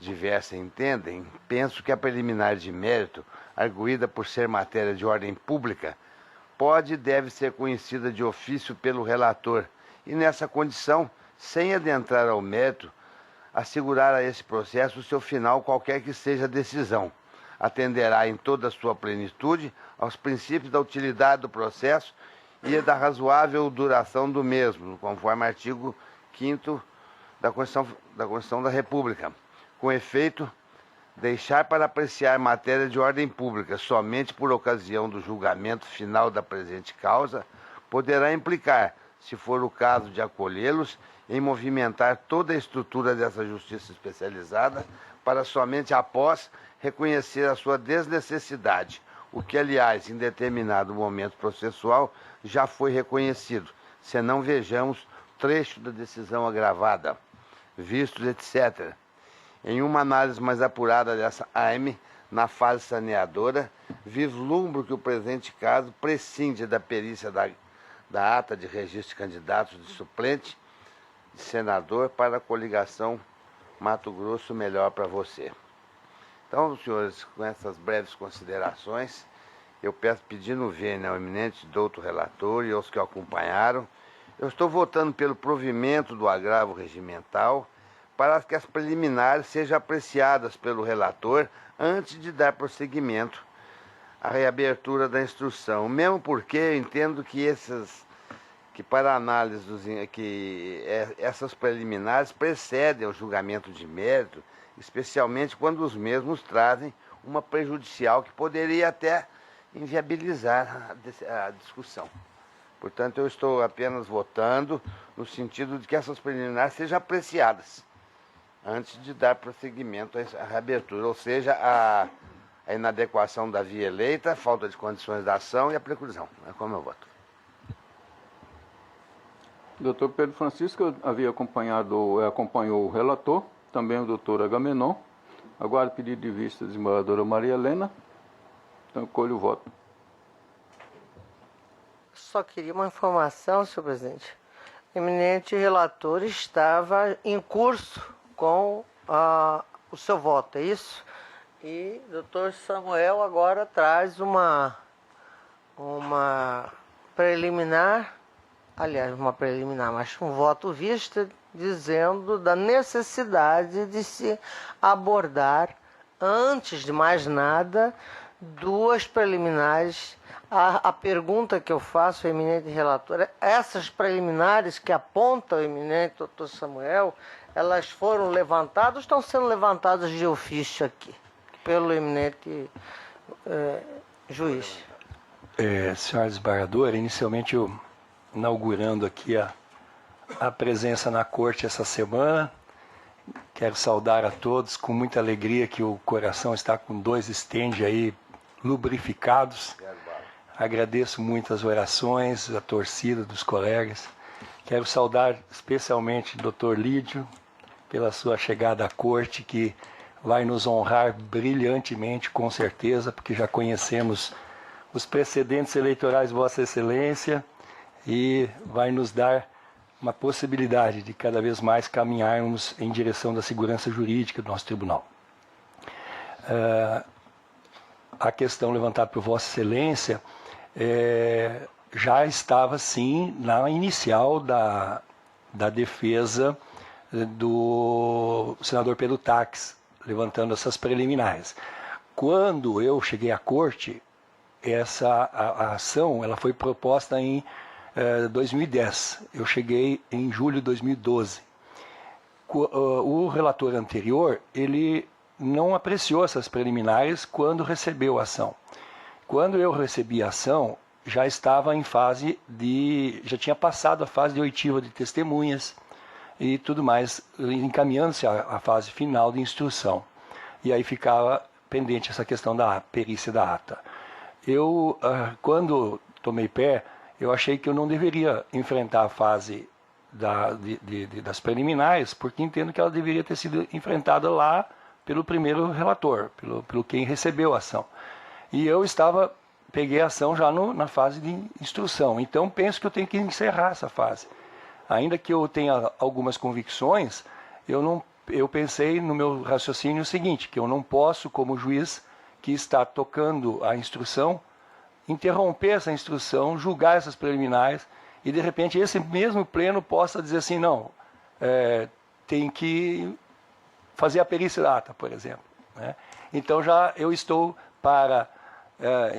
diversa entendem, penso que a preliminar de mérito, arguída por ser matéria de ordem pública, pode e deve ser conhecida de ofício pelo relator, e nessa condição, sem adentrar ao mérito, assegurar a esse processo o seu final, qualquer que seja a decisão. Atenderá em toda a sua plenitude aos princípios da utilidade do processo e da razoável duração do mesmo, conforme artigo 5º da Constituição da República. Com efeito, deixar para apreciar matéria de ordem pública somente por ocasião do julgamento final da presente causa poderá implicar, se for o caso de acolhê-los, em movimentar toda a estrutura dessa justiça especializada para somente após reconhecer a sua desnecessidade, o que, aliás, em determinado momento processual já foi reconhecido, se não vejamos trecho da decisão agravada, vistos, etc. Em uma análise mais apurada dessa AM, na fase saneadora, vislumbro que o presente caso prescinde da perícia da ata de registro de candidatos de suplente de senador para a coligação Mato Grosso Melhor para Você. Então, senhores, com essas breves considerações, eu peço pedindo vênia ao eminente doutor relator e aos que o acompanharam. Eu estou votando pelo provimento do agravo regimental para que as preliminares sejam apreciadas pelo relator antes de dar prosseguimento à reabertura da instrução. Mesmo porque eu entendo que para análise essas preliminares precedem o julgamento de mérito, especialmente quando os mesmos trazem uma prejudicial que poderia até inviabilizar a discussão. Portanto, eu estou apenas votando no sentido de que essas preliminares sejam apreciadas antes de dar prosseguimento à reabertura, ou seja, a inadequação da via eleita, a falta de condições da ação e a preclusão. É como eu voto. O doutor Pedro Francisco acompanhou o relator, também o doutor Agamenon. Aguardo o pedido de vista da desembargadora Maria Helena. Então, colho o voto. Só queria uma informação, senhor presidente. O eminente relator estava em curso com o seu voto, é isso? E o doutor Samuel agora traz uma preliminar, mas um voto vista, dizendo da necessidade de se abordar, antes de mais nada, duas preliminares. A pergunta que eu faço ao eminente relator é: essas preliminares que aponta o eminente doutor Samuel, elas foram levantadas ou estão sendo levantadas de ofício aqui, pelo eminente juiz? Senhora desembargadora, inicialmente eu inaugurando aqui a presença na corte essa semana Quero saudar a todos com muita alegria que o coração está com 2 stands aí lubrificados. Agradeço muito as orações, a torcida dos colegas. Quero saudar especialmente o Dr. Lídio pela sua chegada à corte, que vai nos honrar brilhantemente, com certeza, porque já conhecemos os precedentes eleitorais de Vossa Excelência e vai nos dar uma possibilidade de cada vez mais caminharmos em direção da segurança jurídica do nosso tribunal. A questão levantada por Vossa Excelência já estava, sim, na inicial da defesa do senador Pedro Taques, levantando essas preliminares. Quando eu cheguei à corte, a ação ela foi proposta em 2010. Eu cheguei em julho de 2012. O relator anterior, ele não apreciou essas preliminares quando recebeu a ação. Quando eu recebi a ação, já estava em fase já tinha passado a fase de oitiva de testemunhas e tudo mais, encaminhando-se à fase final de instrução. E aí ficava pendente essa questão da perícia da ata. Eu, quando tomei pé, eu achei que eu não deveria enfrentar a fase das preliminares, porque entendo que ela deveria ter sido enfrentada lá pelo primeiro relator, pelo quem recebeu a ação. E eu peguei a ação já na fase de instrução. Então penso que eu tenho que encerrar essa fase. Ainda que eu tenha algumas convicções, eu pensei no meu raciocínio o seguinte, que eu não posso, como juiz que está tocando a instrução, interromper essa instrução, julgar essas preliminares, e de repente esse mesmo pleno possa dizer assim, não, tem que fazer a perícia da ata, por exemplo. Né? Então já eu estou para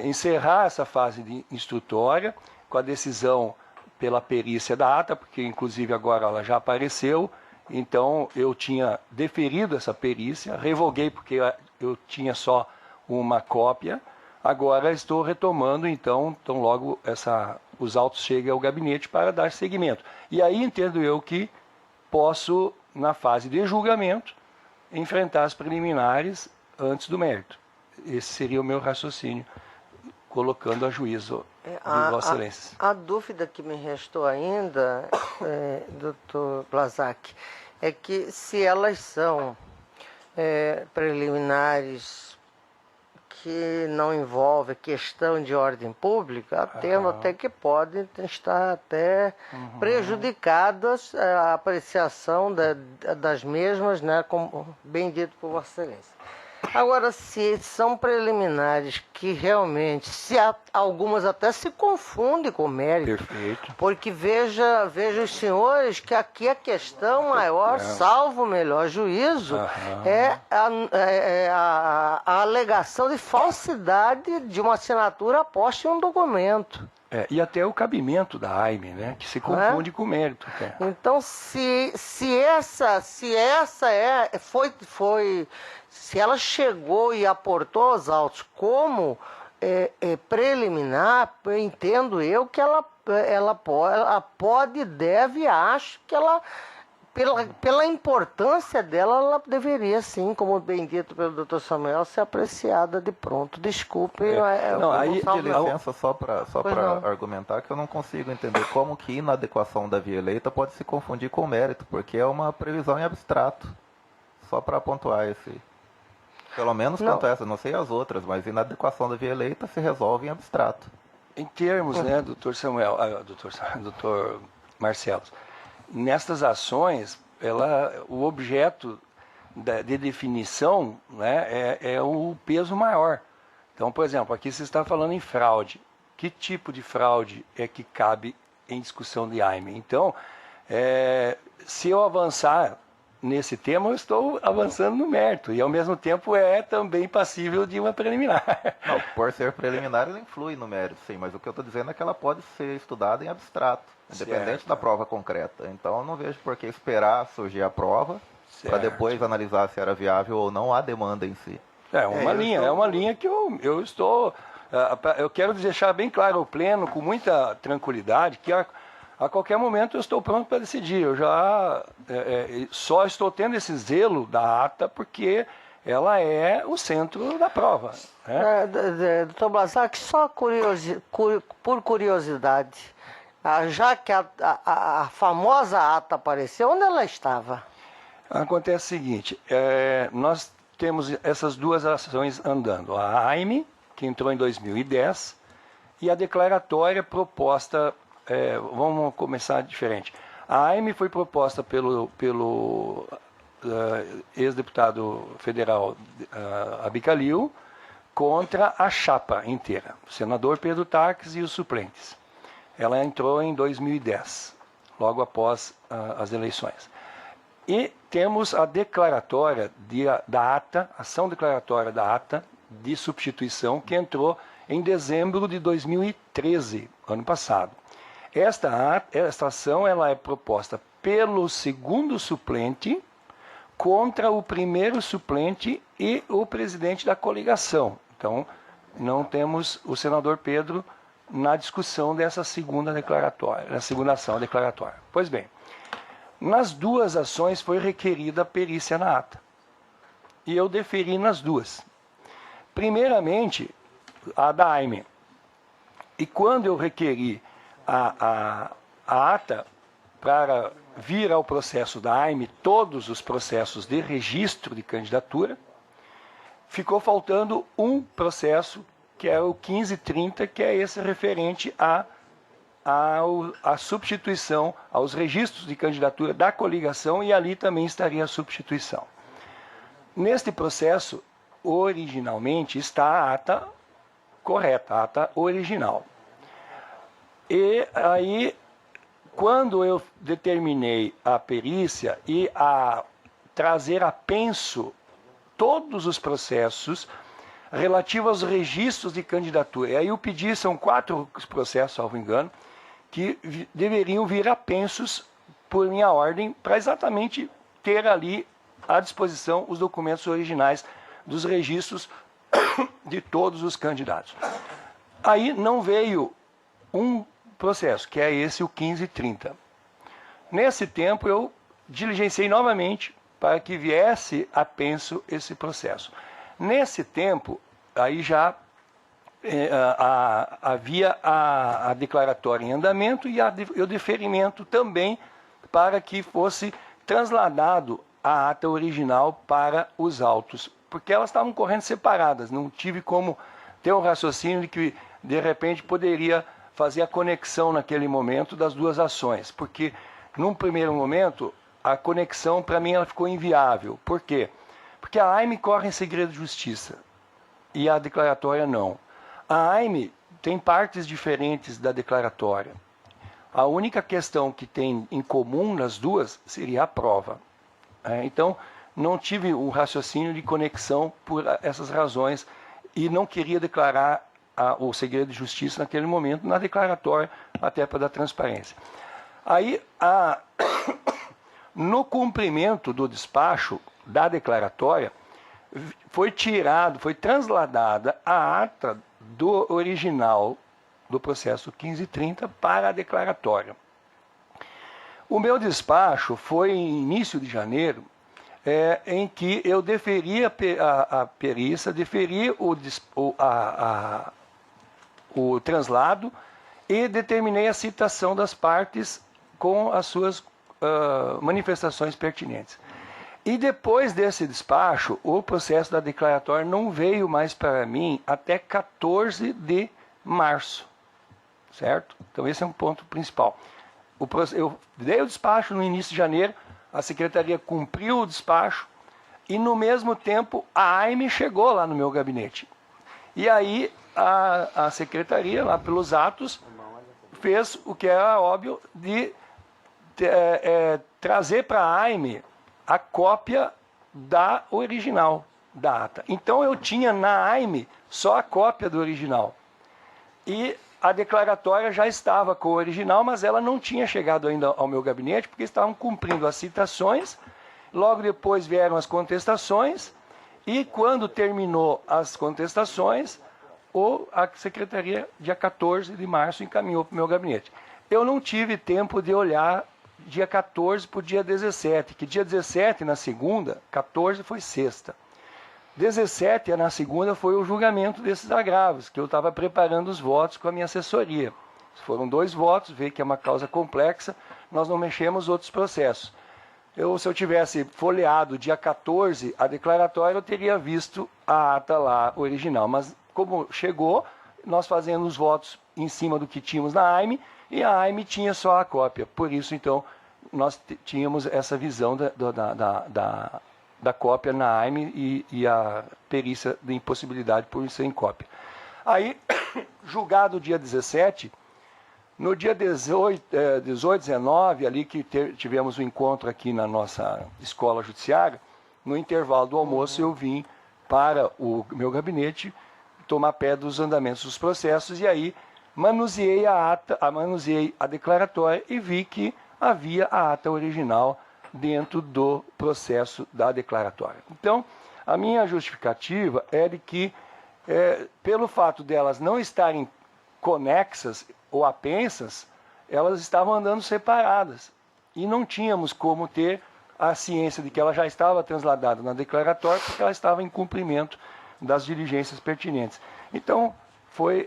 encerrar essa fase de instrutória, com a decisão pela perícia da ata, porque inclusive agora ela já apareceu, então eu tinha deferido essa perícia, revoguei porque eu tinha só uma cópia, agora estou retomando, então logo os autos cheguem ao gabinete para dar seguimento. E aí entendo eu que posso, na fase de julgamento, enfrentar as preliminares antes do mérito. Esse seria o meu raciocínio, colocando a juízo de Vossa Excelência. A dúvida que me restou ainda, doutor Blazak, é que se elas são preliminares que não envolvem questão de ordem pública, até que podem estar até prejudicadas a apreciação das mesmas, né, como bem dito por Vossa Excelência. Agora, se são preliminares que realmente, algumas até se confundem com mérito. Perfeito. Porque veja os senhores que aqui a questão maior, salvo o melhor juízo, é a alegação de falsidade de uma assinatura posta em um documento. E até o cabimento da AIME, né, que se confunde com o mérito. Então, se ela chegou e aportou aos autos como preliminar, entendo eu que ela pode, deve, acho que ela, pela importância dela, ela deveria sim, como bem dito pelo Dr. Samuel, ser apreciada de pronto. Desculpe. De licença, só para argumentar, que eu não consigo entender como que inadequação da via eleita pode se confundir com mérito, porque é uma previsão em abstrato. Só para pontuar esse... Pelo menos quanto essa, não sei as outras, mas inadequação da via eleita se resolve em abstrato. Em termos, né, doutor Marcelo, nestas ações, o objeto de definição, né, é o peso maior. Então, por exemplo, aqui você está falando em fraude. Que tipo de fraude é que cabe em discussão de AIME? Então, se eu avançar nesse tema, eu estou avançando no mérito e, ao mesmo tempo, é também passível de uma preliminar. Não, por ser preliminar, ela influi no mérito, sim, mas o que eu estou dizendo é que ela pode ser estudada em abstrato, independente da prova concreta. Então, eu não vejo por que esperar surgir a prova para depois analisar se era viável ou não a demanda em si. É uma linha que eu estou... Eu quero deixar bem claro ao Pleno, com muita tranquilidade, que a qualquer momento eu estou pronto para decidir. Eu já só estou tendo esse zelo da ata porque ela é o centro da prova. Né? Doutor Blasac, só por curiosidade, já que a famosa ata apareceu, onde ela estava? Acontece o seguinte, nós temos essas duas ações andando. A AIME, que entrou em 2010, e a declaratória proposta, vamos começar diferente. A AIME foi proposta pelo ex-deputado federal Abicalil contra a chapa inteira, o senador Pedro Taques e os suplentes. Ela entrou em 2010, logo após as eleições. E temos a declaratória da ata, ação declaratória da ata de substituição, que entrou em dezembro de 2013, ano passado. Esta ação ela é proposta pelo segundo suplente contra o primeiro suplente e o presidente da coligação. Então, não temos o senador Pedro na discussão dessa segunda declaratória, na segunda ação declaratória. Pois bem, nas duas ações foi requerida a perícia na ata. E eu deferi nas duas. Primeiramente, a da AIME. E quando eu requeri a ata para vir ao processo da AIME, todos os processos de registro de candidatura, ficou faltando um processo, que é o 1530, que é esse referente à substituição, aos registros de candidatura da coligação, e ali também estaria a substituição. Neste processo, originalmente, está a ata correta, a ata original. E aí, quando eu determinei a perícia e a trazer a penso todos os processos relativos aos registros de candidatura, e aí eu pedi, são 4 processos, salvo engano, que deveriam vir a pensos por minha ordem, para exatamente ter ali à disposição os documentos originais dos registros de todos os candidatos. Aí não veio um processo, que é esse, o 1530. Nesse tempo eu diligenciei novamente para que viesse a penso esse processo. Nesse tempo, aí já havia a declaratória em andamento e o deferimento também para que fosse trasladado a ata original para os autos, porque elas estavam correndo separadas, não tive como ter um raciocínio de que de repente poderia fazer a conexão naquele momento das duas ações, porque num primeiro momento a conexão para mim ela ficou inviável. Por quê? Porque a AIME corre em segredo de justiça e a declaratória não. A AIME tem partes diferentes da declaratória. A única questão que tem em comum nas duas seria a prova. Então, não tive um raciocínio de conexão por essas razões e não queria declarar o segredo de justiça naquele momento na declaratória, até para dar transparência. Aí, no cumprimento do despacho da declaratória, foi transladada a ata do original do processo 1530 para a declaratória. O meu despacho foi em início de janeiro, em que eu deferi a perícia, deferi o translado e determinei a citação das partes com as suas manifestações pertinentes. E depois desse despacho, o processo da declaratória não veio mais para mim até 14 de março, certo? Então esse é um ponto principal. Eu dei o despacho no início de janeiro, a secretaria cumpriu o despacho e no mesmo tempo a AIME chegou lá no meu gabinete. E aí a secretaria, lá pelos atos, fez o que era óbvio de trazer para a AIME a cópia da original da ata. Então eu tinha na AIME só a cópia do original. E a declaratória já estava com o original, mas ela não tinha chegado ainda ao meu gabinete, porque estavam cumprindo as citações, logo depois vieram as contestações, e quando terminou as contestações, a secretaria, dia 14 de março, encaminhou para o meu gabinete. eu não tive tempo de olhar dia 14 para o dia 17, que dia 17 na segunda, 14 foi sexta. 17 na segunda foi o julgamento desses agravos, que eu estava preparando os votos com a minha assessoria. Foram 2 votos, vê que é uma causa complexa, nós não mexemos outros processos. Se eu tivesse folheado dia 14 a declaratória, eu teria visto a ata lá original. Mas como chegou, nós fazendo os votos em cima do que tínhamos na AIME, e a AIME tinha só a cópia. Por isso, então, nós tínhamos essa visão da cópia na AIME e a perícia de impossibilidade por ser em cópia. Aí, julgado dia 17, no dia 18, 19, ali que tivemos um encontro aqui na nossa escola judiciária, no intervalo do almoço eu vim para o meu gabinete tomar pé dos andamentos dos processos e aí manuseei a ata, manuseei a declaratória e vi que havia a ata original dentro do processo da declaratória. Então, a minha justificativa é de que, pelo fato delas não estarem conexas ou apensas, elas estavam andando separadas. E não tínhamos como ter a ciência de que ela já estava transladada na declaratória, porque ela estava em cumprimento das diligências pertinentes. Então, foram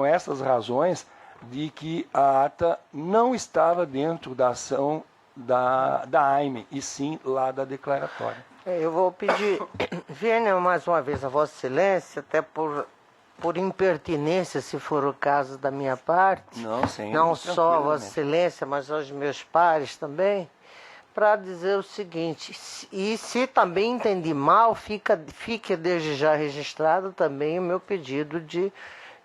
essas razões de que a ata não estava dentro da ação da AIME, e sim lá da declaratória. Eu vou pedir, venha mais uma vez a Vossa Excelência, até por impertinência, se for o caso da minha parte, não só a Vossa Excelência, mas aos meus pares também, para dizer o seguinte, e se também entendi mal, fique desde já registrado também o meu pedido de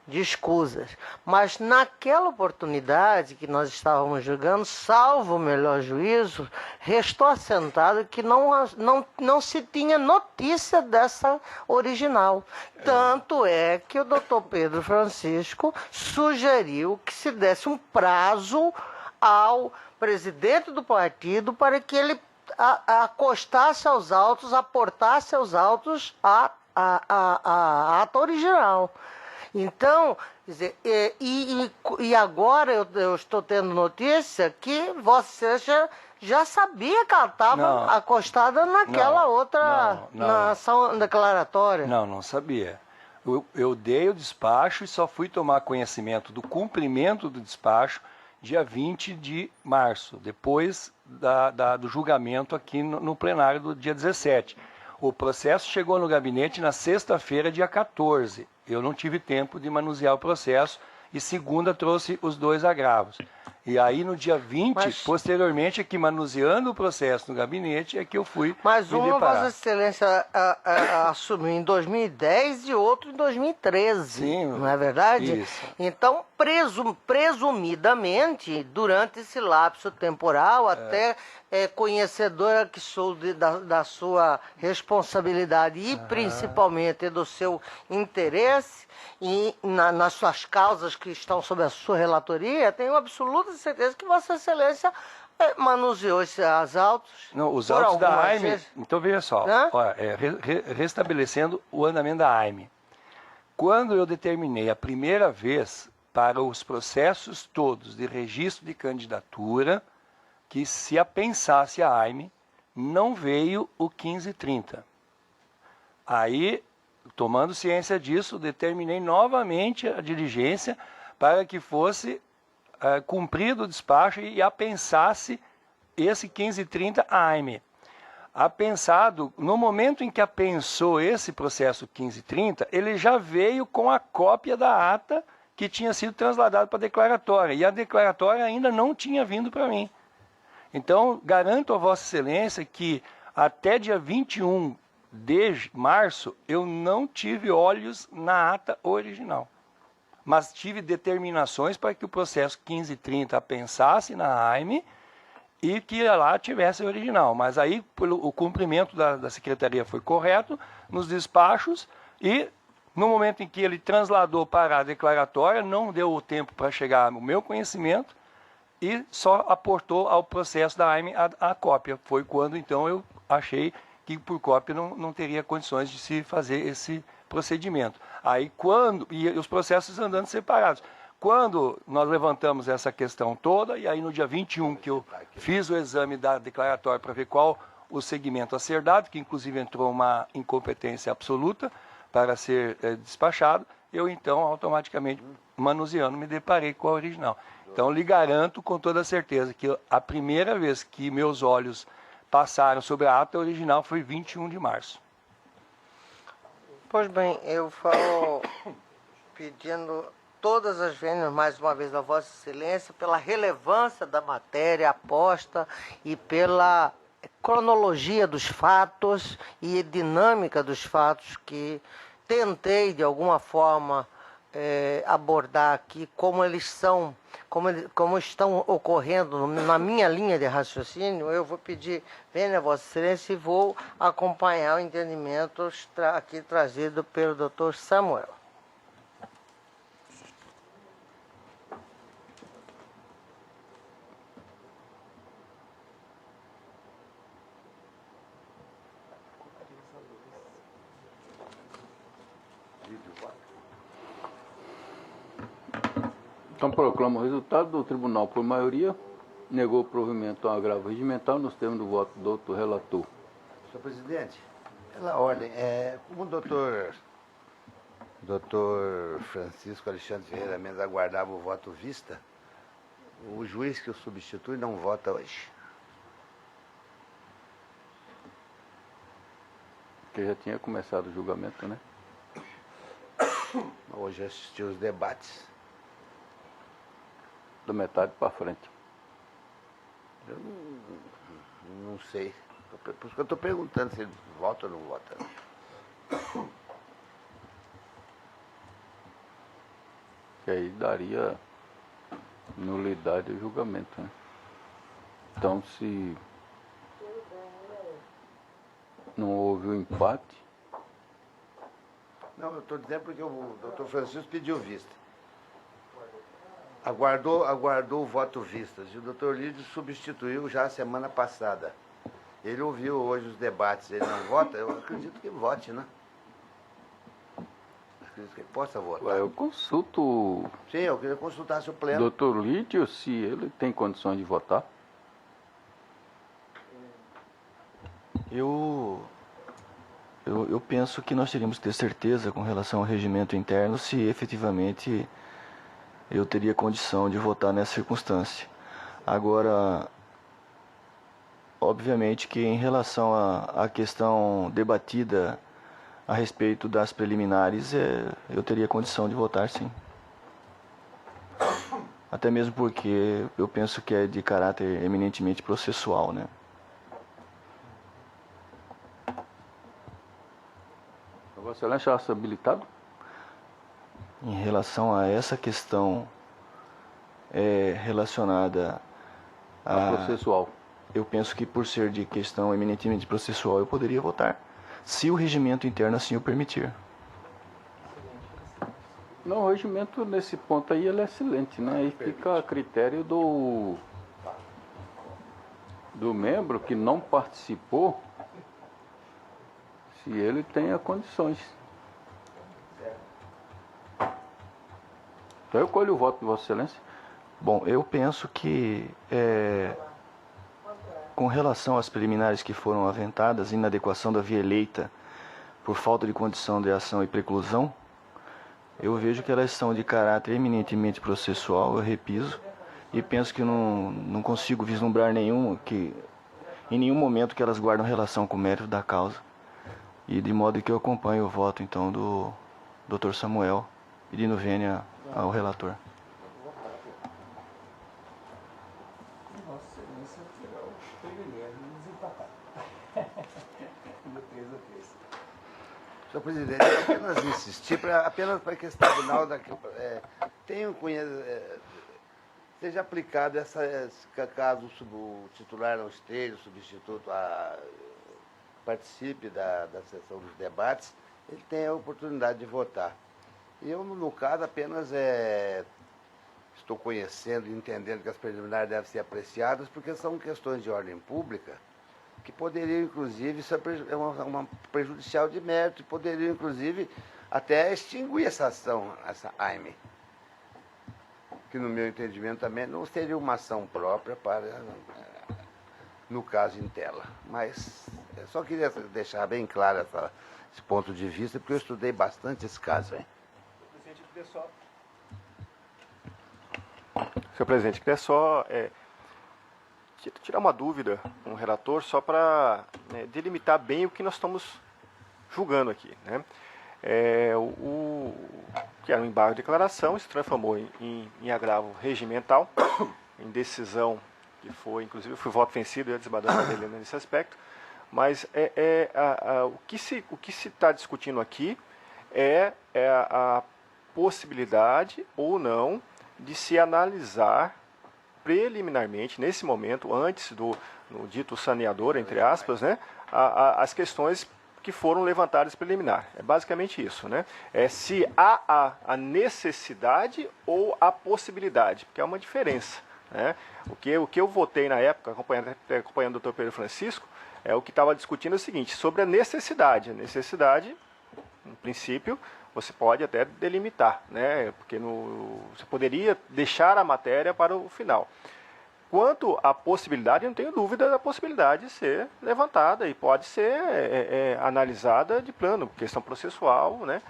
escusas. Mas naquela oportunidade que nós estávamos julgando, salvo o melhor juízo, restou assentado que não se tinha notícia dessa original. Tanto é que o doutor Pedro Francisco sugeriu que se desse um prazo ao presidente do partido para que ele acostasse aos autos, aportasse aos autos a ata original. Então, quer dizer, e agora eu estou tendo notícia que você já sabia que ela estava acostada naquela na ação declaratória. Não sabia. Eu dei o despacho e só fui tomar conhecimento do cumprimento do despacho dia 20 de março, depois do julgamento aqui no plenário do dia 17. O processo chegou no gabinete na sexta-feira, dia 14. Eu não tive tempo de manusear o processo e segunda trouxe os 2 agravos. E aí no dia 20, posteriormente, aqui manuseando o processo no gabinete, é que eu fui Mas uma Vossa Excelência assumiu em 2010 e outro em 2013, sim, não é verdade? Isso. Então, presumidamente, durante esse lapso temporal, até conhecedora que sou da sua responsabilidade e principalmente do seu interesse e nas suas causas que estão sob a sua relatoria, tenho absoluta certeza que Vossa Excelência manuseou as autos. Não, os autos da AIME. Então veja só, restabelecendo o andamento da AIME. Quando eu determinei a primeira vez para os processos todos de registro de candidatura, que se apensasse a AIME, não veio o 1530. Aí, tomando ciência disso, determinei novamente a diligência para que fosse cumprido o despacho e apensasse esse 1530 AIME. Apensado, no momento em que apensou esse processo 1530, ele já veio com a cópia da ata que tinha sido transladada para a declaratória, e a declaratória ainda não tinha vindo para mim. Então, garanto a Vossa Excelência que até dia 21 de março eu não tive olhos na ata original. Mas tive determinações para que o processo 1530 pensasse na AIME e que lá tivesse original. Mas aí o cumprimento da Secretaria foi correto nos despachos e no momento em que ele transladou para a declaratória, não deu o tempo para chegar no meu conhecimento e só aportou ao processo da AIME a cópia. Foi quando então eu achei que por cópia não teria condições de se fazer esse procedimento. Aí e os processos andando separados. quando nós levantamos essa questão toda, e aí no dia 21 que eu fiz o exame da declaratória para ver qual o segmento a ser dado, que inclusive entrou uma incompetência absoluta para ser despachado, eu então automaticamente, manuseando, me deparei com a original. Então lhe garanto com toda certeza que a primeira vez que meus olhos passaram sobre a ata original foi 21 de março. Pois bem, eu falo pedindo todas as vênias, mais uma vez, a Vossa Excelência, pela relevância da matéria aposta e pela cronologia dos fatos e dinâmica dos fatos que tentei, de alguma forma, abordar aqui, como eles são, como estão ocorrendo na minha linha de raciocínio. Eu vou pedir, venha, Vossa Excelência, e vou acompanhar o entendimento aqui trazido pelo Dr. Samuel. Então proclamo o resultado do tribunal por maioria, negou o provimento ao agravo regimental nos termos do voto do outro relator. Senhor presidente, pela ordem, como o doutor Francisco Alexandre Ferreira Mendes aguardava o voto vista, o juiz que o substitui não vota hoje. Porque já tinha começado o julgamento, né? Hoje assistiu os debates. Da metade para frente. Eu não sei. Por isso que eu estou perguntando se ele vota ou não vota. Que aí daria nulidade ao julgamento, né? Então, se não houve o empate... Não, eu estou dizendo porque o doutor Francisco pediu vista. Aguardou o voto vistas. E o doutor Lídio substituiu já a semana passada. Ele ouviu hoje os debates. Ele não vota? Eu acredito que vote, né? Acredito que ele possa votar. Eu consulto... Sim, eu queria consultar se o pleno... Doutor Lídio, se ele tem condições de votar. Eu penso que nós teríamos que ter certeza com relação ao regimento interno se efetivamente eu teria condição de votar nessa circunstância. Agora, obviamente que em relação à questão debatida a respeito das preliminares, eu teria condição de votar, sim. Até mesmo porque eu penso que é de caráter eminentemente processual, né? Vossa Excelência acha habilitado? Em relação a essa questão relacionada a processual. Eu penso que por ser de questão eminentemente processual eu poderia votar, se o regimento interno assim o permitir. Não, o regimento nesse ponto aí ele é excelente, né? Aí fica a critério do membro que não participou, se ele tenha condições. Então eu colho o voto de Vossa Excelência. Bom, eu penso que com relação às preliminares que foram aventadas, inadequação da via eleita por falta de condição de ação e preclusão, eu vejo que elas são de caráter eminentemente processual, eu repiso, e penso que não consigo vislumbrar em nenhum momento que elas guardam relação com o mérito da causa. E de modo que eu acompanho o voto, então, do Dr. Samuel, pedindo vênia ao relator. Vossa Excelência terá o privilégio de desempatar. Do 3 a 3. Senhor presidente, eu apenas insistir, apenas para que esse tribunal seja aplicado caso o titular não esteja, o substituto participe da sessão dos debates, ele tem a oportunidade de votar. E eu, no caso, apenas estou conhecendo e entendendo que as preliminares devem ser apreciadas, porque são questões de ordem pública que poderiam, inclusive, ser uma prejudicial de mérito, poderiam, inclusive, até extinguir essa ação, essa AIME. que no meu entendimento também não seria uma ação própria para, no caso em tela. Mas eu só queria deixar bem claro esse ponto de vista, porque eu estudei bastante esse caso aí. Senhor presidente, queria só tirar uma dúvida com o relator, só para delimitar bem o que nós estamos julgando aqui, né? Que era um embargo de declaração, se transformou em agravo regimental, em decisão que foi, inclusive, eu fui voto vencido e a desbandada dele nesse aspecto, mas o que se está discutindo aqui é a possibilidade ou não de se analisar preliminarmente, nesse momento, antes do dito saneador, entre aspas, né, as questões que foram levantadas preliminar. É basicamente isso, né? Se há a necessidade ou a possibilidade, porque há uma diferença, né? O que eu votei na época, acompanhando o Dr. Pedro Francisco, o que estava discutindo é o seguinte, sobre a necessidade. A necessidade, no princípio, você pode até delimitar, né? Porque você poderia deixar a matéria para o final. Quanto à possibilidade, eu não tenho dúvida da possibilidade de ser levantada e pode ser analisada de plano, questão processual, né?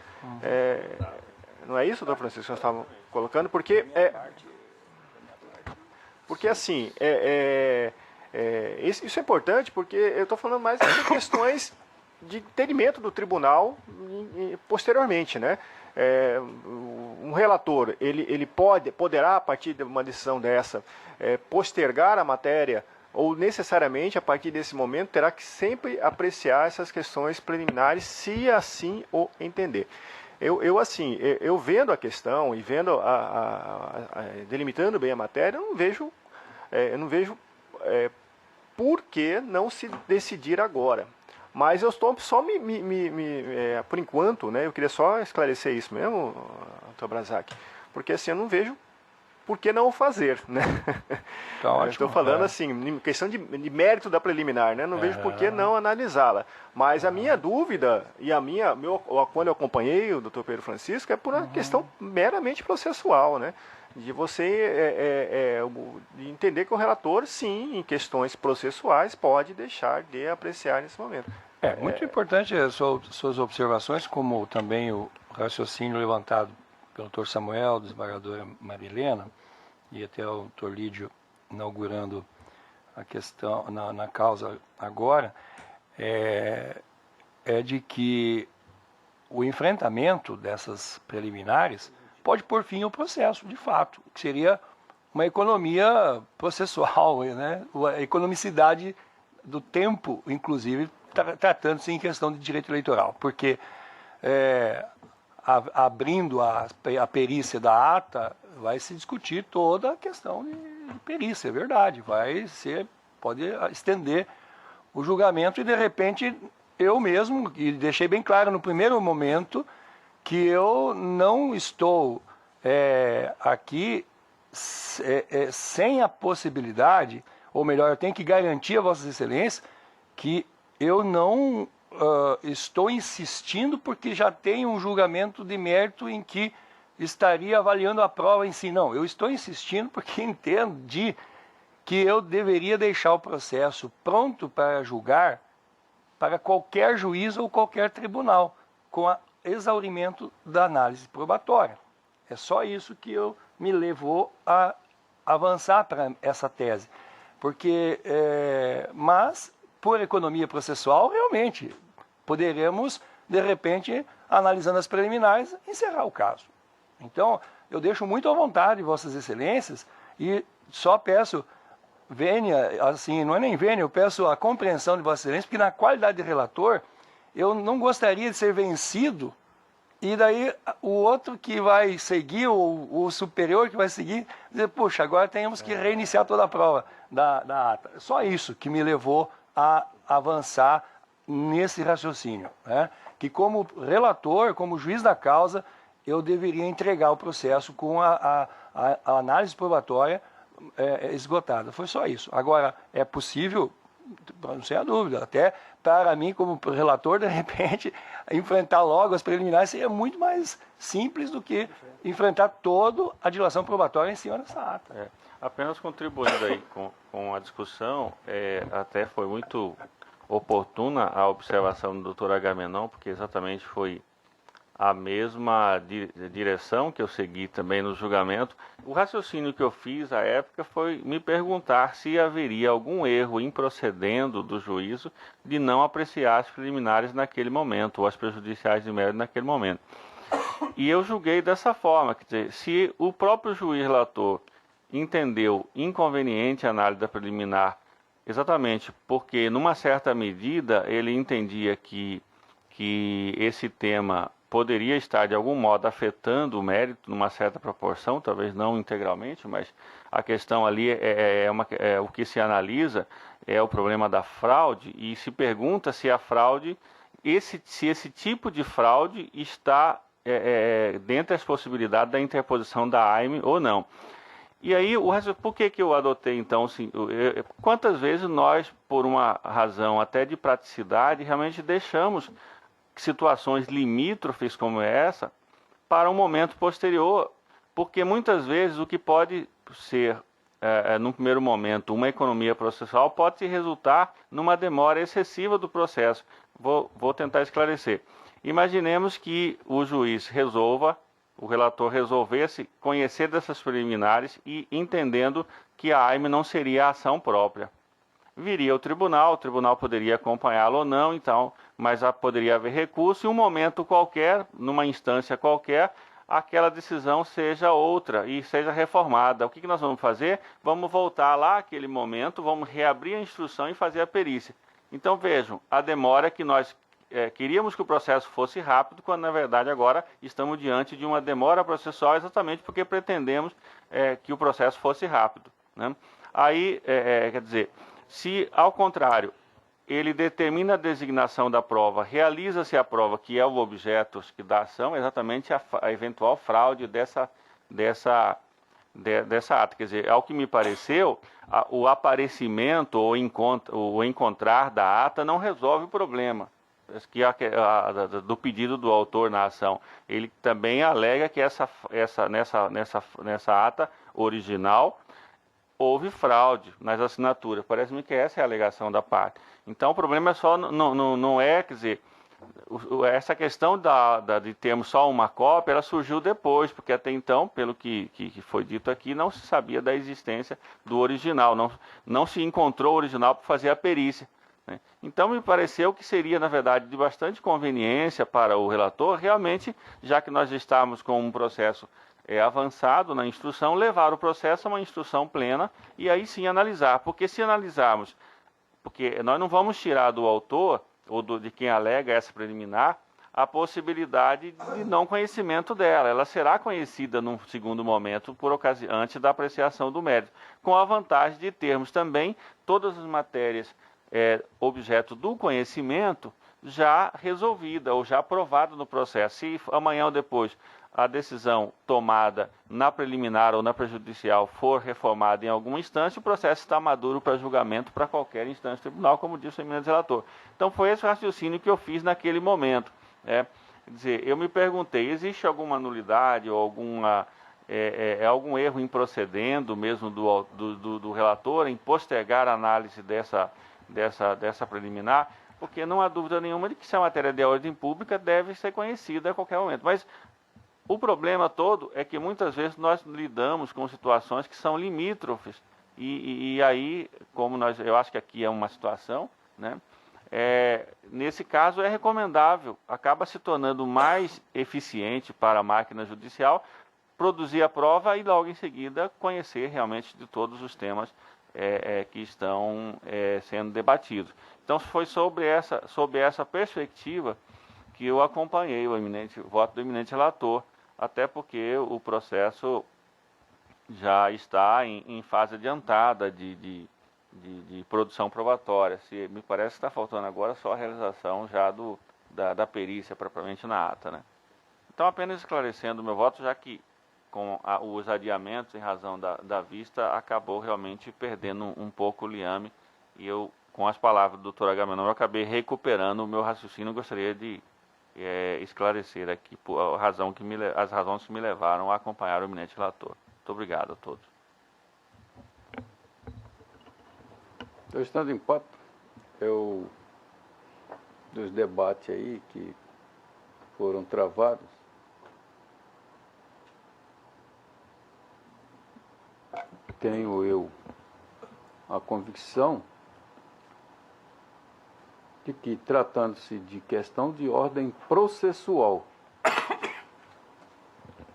Não é isso, doutor Francisco, que nós estávamos colocando? Porque assim, isso é importante porque eu estou falando mais de questões de entendimento do tribunal posteriormente, né? Um relator, ele poderá, a partir de uma decisão dessa, postergar a matéria ou necessariamente, a partir desse momento, terá que sempre apreciar essas questões preliminares, se assim o entender. Eu vendo a questão e vendo delimitando bem a matéria, eu não vejo por que não se decidir agora. Mas eu estou só por enquanto, né, eu queria só esclarecer isso mesmo, Dr. Brazak, porque assim, eu não vejo por que não o fazer, né? Tá ótimo, estou falando assim, em questão de mérito da preliminar, né? Não vejo por que não analisá-la. Mas a minha dúvida, e quando eu acompanhei o Dr. Pedro Francisco, é por uma questão meramente processual, né? De você de entender que o relator, sim, em questões processuais, pode deixar de apreciar nesse momento. Muito importante as suas observações, como também o raciocínio levantado pelo Dr. Samuel, desembargadora Marilena, e até o Dr. Lídio inaugurando a questão na causa agora, de que o enfrentamento dessas preliminares pode pôr fim ao processo, de fato, que seria uma economia processual, né? A economicidade do tempo, inclusive, tratando-se em questão de direito eleitoral, porque abrindo a perícia da ata, vai se discutir toda a questão de perícia, é verdade, pode estender o julgamento e, de repente, eu mesmo, e deixei bem claro no primeiro momento, que eu não estou aqui sem a possibilidade, ou melhor, eu tenho que garantir a Vossas Excelências que eu não estou insistindo porque já tem um julgamento de mérito em que estaria avaliando a prova em si. Não, eu estou insistindo porque entendi que eu deveria deixar o processo pronto para julgar para qualquer juiz ou qualquer tribunal, com o exaurimento da análise probatória. É só isso que me levou a avançar para essa tese. Porque, mas, por economia processual, realmente, poderemos, de repente, analisando as preliminares, encerrar o caso. Então, eu deixo muito à vontade, Vossas Excelências, e só peço vênia, assim, não é nem vênia, eu peço a compreensão de Vossas Excelências, porque na qualidade de relator, eu não gostaria de ser vencido, e daí o outro que vai seguir, o superior que vai seguir, dizer, puxa, agora temos que reiniciar toda a prova da ata. Só isso que me levou a avançar nesse raciocínio, né? Que como relator, como juiz da causa, eu deveria entregar o processo com a análise probatória esgotada. Foi só isso. Agora, é possível sem a dúvida. Até para mim, como relator, de repente, enfrentar logo as preliminares seria muito mais simples do que enfrentar toda a dilação probatória em cima dessa ata. Apenas contribuindo aí com a discussão, até foi muito oportuna a observação do doutor Agamenon, porque exatamente foi a mesma direção que eu segui também no julgamento. O raciocínio que eu fiz à época foi me perguntar se haveria algum erro improcedendo do juízo de não apreciar as preliminares naquele momento, ou as prejudiciais de mérito naquele momento. E eu julguei dessa forma, quer dizer, se o próprio juiz relator entendeu inconveniente a análise da preliminar, exatamente porque, numa certa medida, ele entendia que esse tema poderia estar, de algum modo, afetando o mérito, numa certa proporção, talvez não integralmente, mas a questão ali o que se analisa é o problema da fraude, e se pergunta se a fraude, se esse tipo de fraude está dentro das possibilidades da interposição da AIME ou não. E aí, por que eu adotei, então, assim, quantas vezes nós, por uma razão até de praticidade, realmente deixamos situações limítrofes como essa para um momento posterior, porque muitas vezes o que pode ser, num primeiro momento, uma economia processual, pode resultar numa demora excessiva do processo. Vou tentar esclarecer. Imaginemos que o juiz o relator resolvesse conhecer dessas preliminares e entendendo que a AIME não seria a ação própria. Viria o tribunal poderia acompanhá-lo ou não, então, mas poderia haver recurso, e um momento qualquer, numa instância qualquer, aquela decisão seja outra e seja reformada. O que nós vamos fazer? Vamos voltar lá àquele momento, vamos reabrir a instrução e fazer a perícia. Então, vejam, a demora que nós queríamos que o processo fosse rápido, quando, na verdade, agora estamos diante de uma demora processual exatamente porque pretendemos que o processo fosse rápido, né? Aí, quer dizer, se, ao contrário, ele determina a designação da prova, realiza-se a prova, que é o objeto da ação, exatamente a eventual fraude dessa ata. Quer dizer, ao que me pareceu, o aparecimento ou o encontrar da ata não resolve o problema do pedido do autor na ação. Ele também alega que nessa ata original houve fraude nas assinaturas. Parece-me que essa é a alegação da parte. Então, o problema é só, não é, quer dizer, essa questão de termos só uma cópia, ela surgiu depois, porque até então, pelo que foi dito aqui, não se sabia da existência do original, não se encontrou o original para fazer a perícia, né? Então, me pareceu que seria, na verdade, de bastante conveniência para o relator, realmente, já que nós estamos com um processo avançado na instrução, levar o processo a uma instrução plena e aí sim analisar. Porque se analisarmos, porque nós não vamos tirar do autor ou de quem alega essa preliminar a possibilidade de não conhecimento dela. Ela será conhecida num segundo momento antes da apreciação do mérito, com a vantagem de termos também todas as matérias objeto do conhecimento já resolvida ou já aprovada no processo. Se amanhã ou depois a decisão tomada na preliminar ou na prejudicial for reformada em alguma instância, o processo está maduro para julgamento para qualquer instância do tribunal, como disse o eminente relator. Então, foi esse raciocínio que eu fiz naquele momento. Quer dizer, eu me perguntei, existe alguma nulidade ou algum erro improcedendo mesmo do relator em postergar a análise dessa preliminar? Porque não há dúvida nenhuma de que se a matéria de ordem pública deve ser conhecida a qualquer momento. Mas o problema todo é que muitas vezes nós lidamos com situações que são limítrofes e aí, eu acho que aqui é uma situação, né? Nesse caso é recomendável, acaba se tornando mais eficiente para a máquina judicial produzir a prova e logo em seguida conhecer realmente de todos os temas que estão sendo debatidos. Então foi sob essa perspectiva que eu acompanhei o voto do eminente relator, até porque o processo já está em fase adiantada de produção probatória. Me parece que está faltando agora só a realização já da perícia propriamente na ata, né? Então, apenas esclarecendo o meu voto, já que com os adiamentos em razão da vista, acabou realmente perdendo um pouco o liame, e eu com as palavras do Dr. Agamenon, eu acabei recuperando o meu raciocínio. Gostaria de esclarecer aqui as razões que me levaram a acompanhar o eminente relator. Muito obrigado a todos. Então, estando em empate, dos debates aí que foram travados, tenho eu a convicção de que, tratando-se de questão de ordem processual,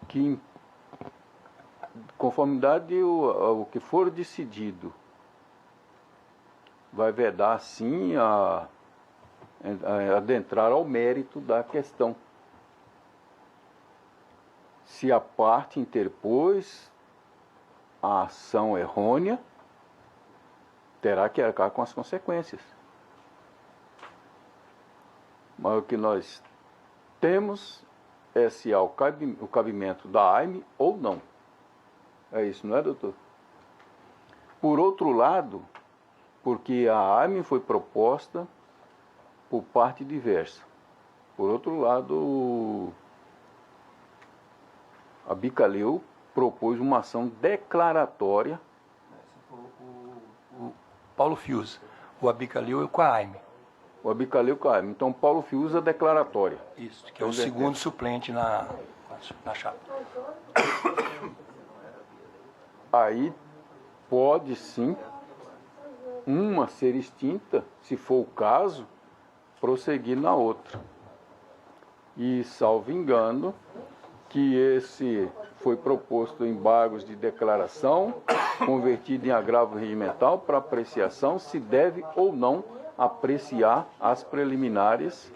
que, em conformidade ao que for decidido, vai vedar, sim, a adentrar ao mérito da questão. Se a parte interpôs a ação errônea, terá que arcar com as consequências. Mas o que nós temos é se há o cabimento da AIME ou não. É isso, não é, doutor? Por outro lado, porque a AIME foi proposta por parte diversa. Por outro lado, a Bicaleu propôs uma ação declaratória. O Paulo Fius, o Abicalil com a AIME. O Abicalil com a AIME. Então, Paulo Fius a declaratória. Isso, que é o segundo suplente na chapa. Aí pode sim uma ser extinta, se for o caso, prosseguir na outra. E, salvo engano, que esse foi proposto embargos de declaração, convertido em agravo regimental para apreciação, se deve ou não apreciar as preliminares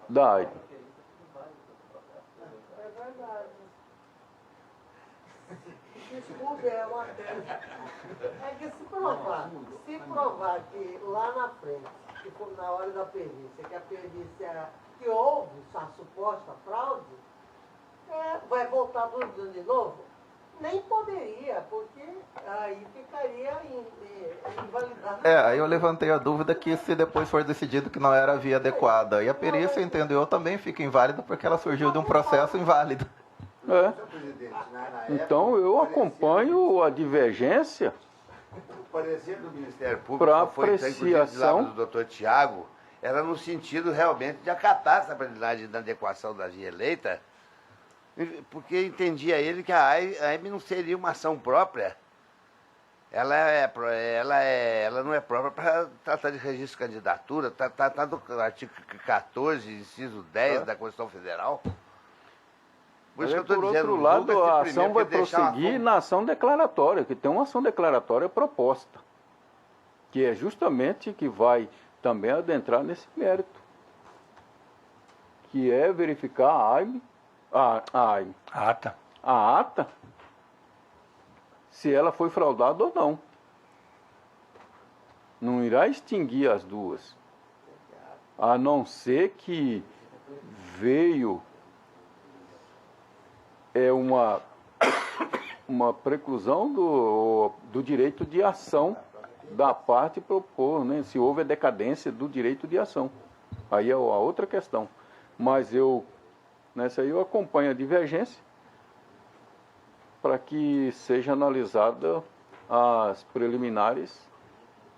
da AIME. Desculpe, é uma tese. É que se provar que lá na frente, que for na hora da perícia, que a perícia, que houve a suposta fraude, vai voltar tudo de novo? Nem poderia, porque aí ficaria invalidado. Aí eu levantei a dúvida que se depois for decidido que não era a via adequada, e a perícia, entendeu, também fica inválida porque ela surgiu de um processo inválido. Então eu acompanho a divergência. O parecer do Ministério Público para foi, inclusive, do lado do doutor Tiago, era no sentido realmente de acatar essa prioridade da adequação da via eleita, porque entendia ele que a AIME não seria uma ação própria. Ela não é própria para tratar de registro de candidatura, está no artigo 14, inciso 10 da Constituição Federal. Por isso que eu estou dizendo, outro lado, a ação vai prosseguir na ação declaratória, que tem uma ação declaratória proposta, que é justamente que vai também adentrar nesse mérito, que é verificar a AIME, a ata, se ela foi fraudada ou não. Não irá extinguir as duas, a não ser que veio uma preclusão do direito de ação da parte propor, né? Se houve a decadência do direito de ação. Aí é a outra questão. Mas nessa aí eu acompanho a divergência para que seja analisada as preliminares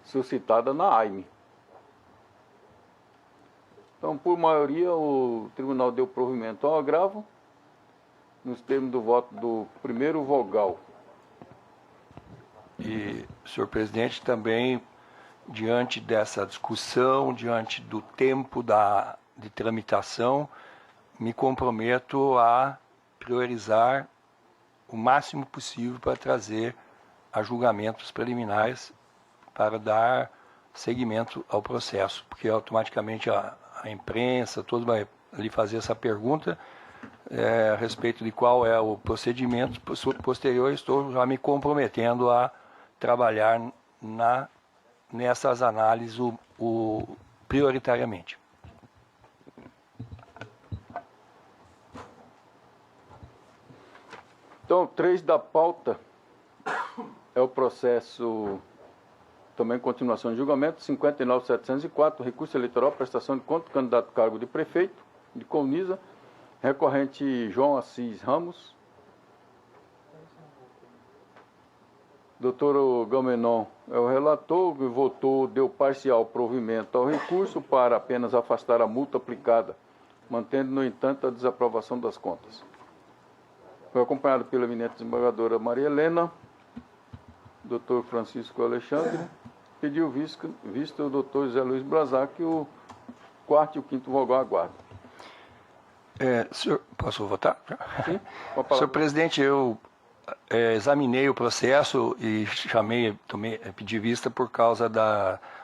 suscitadas na AIME. Então, por maioria, o tribunal deu provimento ao agravo, nos termos do voto do primeiro vogal. E, senhor presidente, também, diante dessa discussão, diante do tempo de tramitação, me comprometo a priorizar o máximo possível para trazer a julgamentos preliminares para dar seguimento ao processo, porque automaticamente a imprensa, todos vai ali fazer essa pergunta, a respeito de qual é o procedimento posterior. Estou já me comprometendo a trabalhar nessas análises prioritariamente. Então, 3 da pauta é o processo Também continuação de julgamento, 59.704, recurso eleitoral, prestação de conta do candidato ao cargo de prefeito de Colniza, recorrente João Assis Ramos. Doutor Gamenon é o relator, que votou, deu parcial provimento ao recurso para apenas afastar a multa aplicada, mantendo, no entanto, a desaprovação das contas. Foi acompanhado pela eminente desembargadora Maria Helena, doutor Francisco Alexandre, pediu visto o doutor José Luiz Brazac, o quarto e o quinto vogal aguardam. Senhor, posso votar? Sim, senhor presidente, eu examinei o processo e pedi vista por causa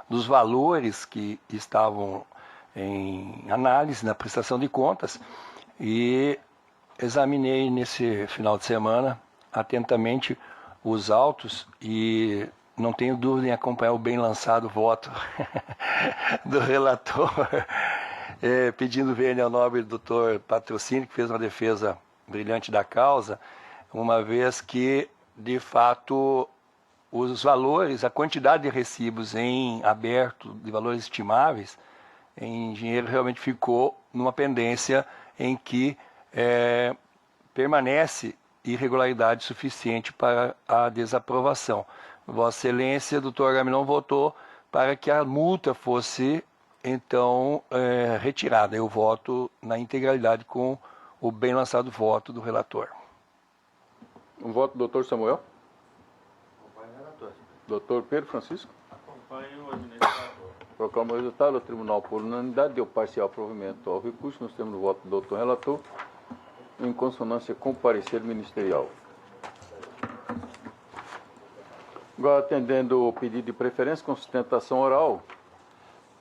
dos valores que estavam em análise na prestação de contas e examinei nesse final de semana atentamente os autos e não tenho dúvida em acompanhar o bem lançado voto do relator, pedindo vênia ao nobre doutor Patrocínio, que fez uma defesa brilhante da causa, uma vez que, de fato, os valores, a quantidade de recibos em aberto, de valores estimáveis, em dinheiro realmente ficou numa pendência em que permanece irregularidade suficiente para a desaprovação. Vossa Excelência, doutor Gamenon, votou para que a multa fosse, então, retirada. Eu voto na integralidade com o bem lançado voto do relator. Um voto do doutor Samuel? Acompanho o relator. Doutor Pedro Francisco? Acompanho o eminente relator. Proclamo o resultado. O tribunal, por unanimidade, deu parcial provimento ao recurso. Nós temos o voto do doutor relator, em consonância com o parecer ministerial. Agora, atendendo o pedido de preferência com sustentação oral,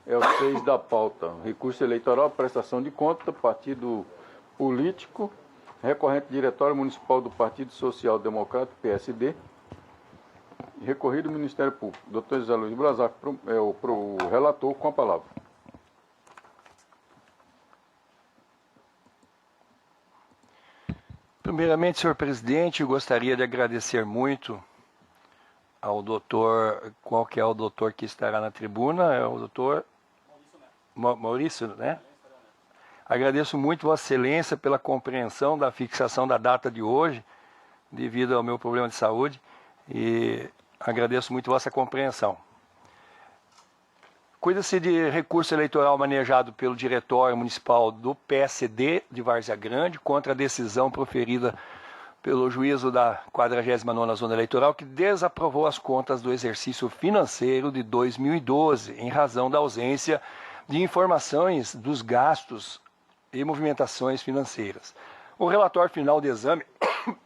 é o 6 da pauta. Recurso eleitoral, prestação de conta, partido político, recorrente Diretório Municipal do Partido Social Democrático, PSD, recorrido do Ministério Público. Dr. José Luiz Brazac é o relator com a palavra. Primeiramente, senhor presidente, eu gostaria de agradecer muito ao doutor, qual que é o doutor que estará na tribuna? É o doutor Maurício, né? Agradeço muito Vossa Excelência pela compreensão da fixação da data de hoje, devido ao meu problema de saúde, e agradeço muito vossa compreensão. Cuida-se de recurso eleitoral manejado pelo Diretório Municipal do PSD de Várzea Grande contra a decisão proferida pelo juízo da 49ª Zona Eleitoral, que desaprovou as contas do exercício financeiro de 2012, em razão da ausência de informações dos gastos e movimentações financeiras. O relatório final do exame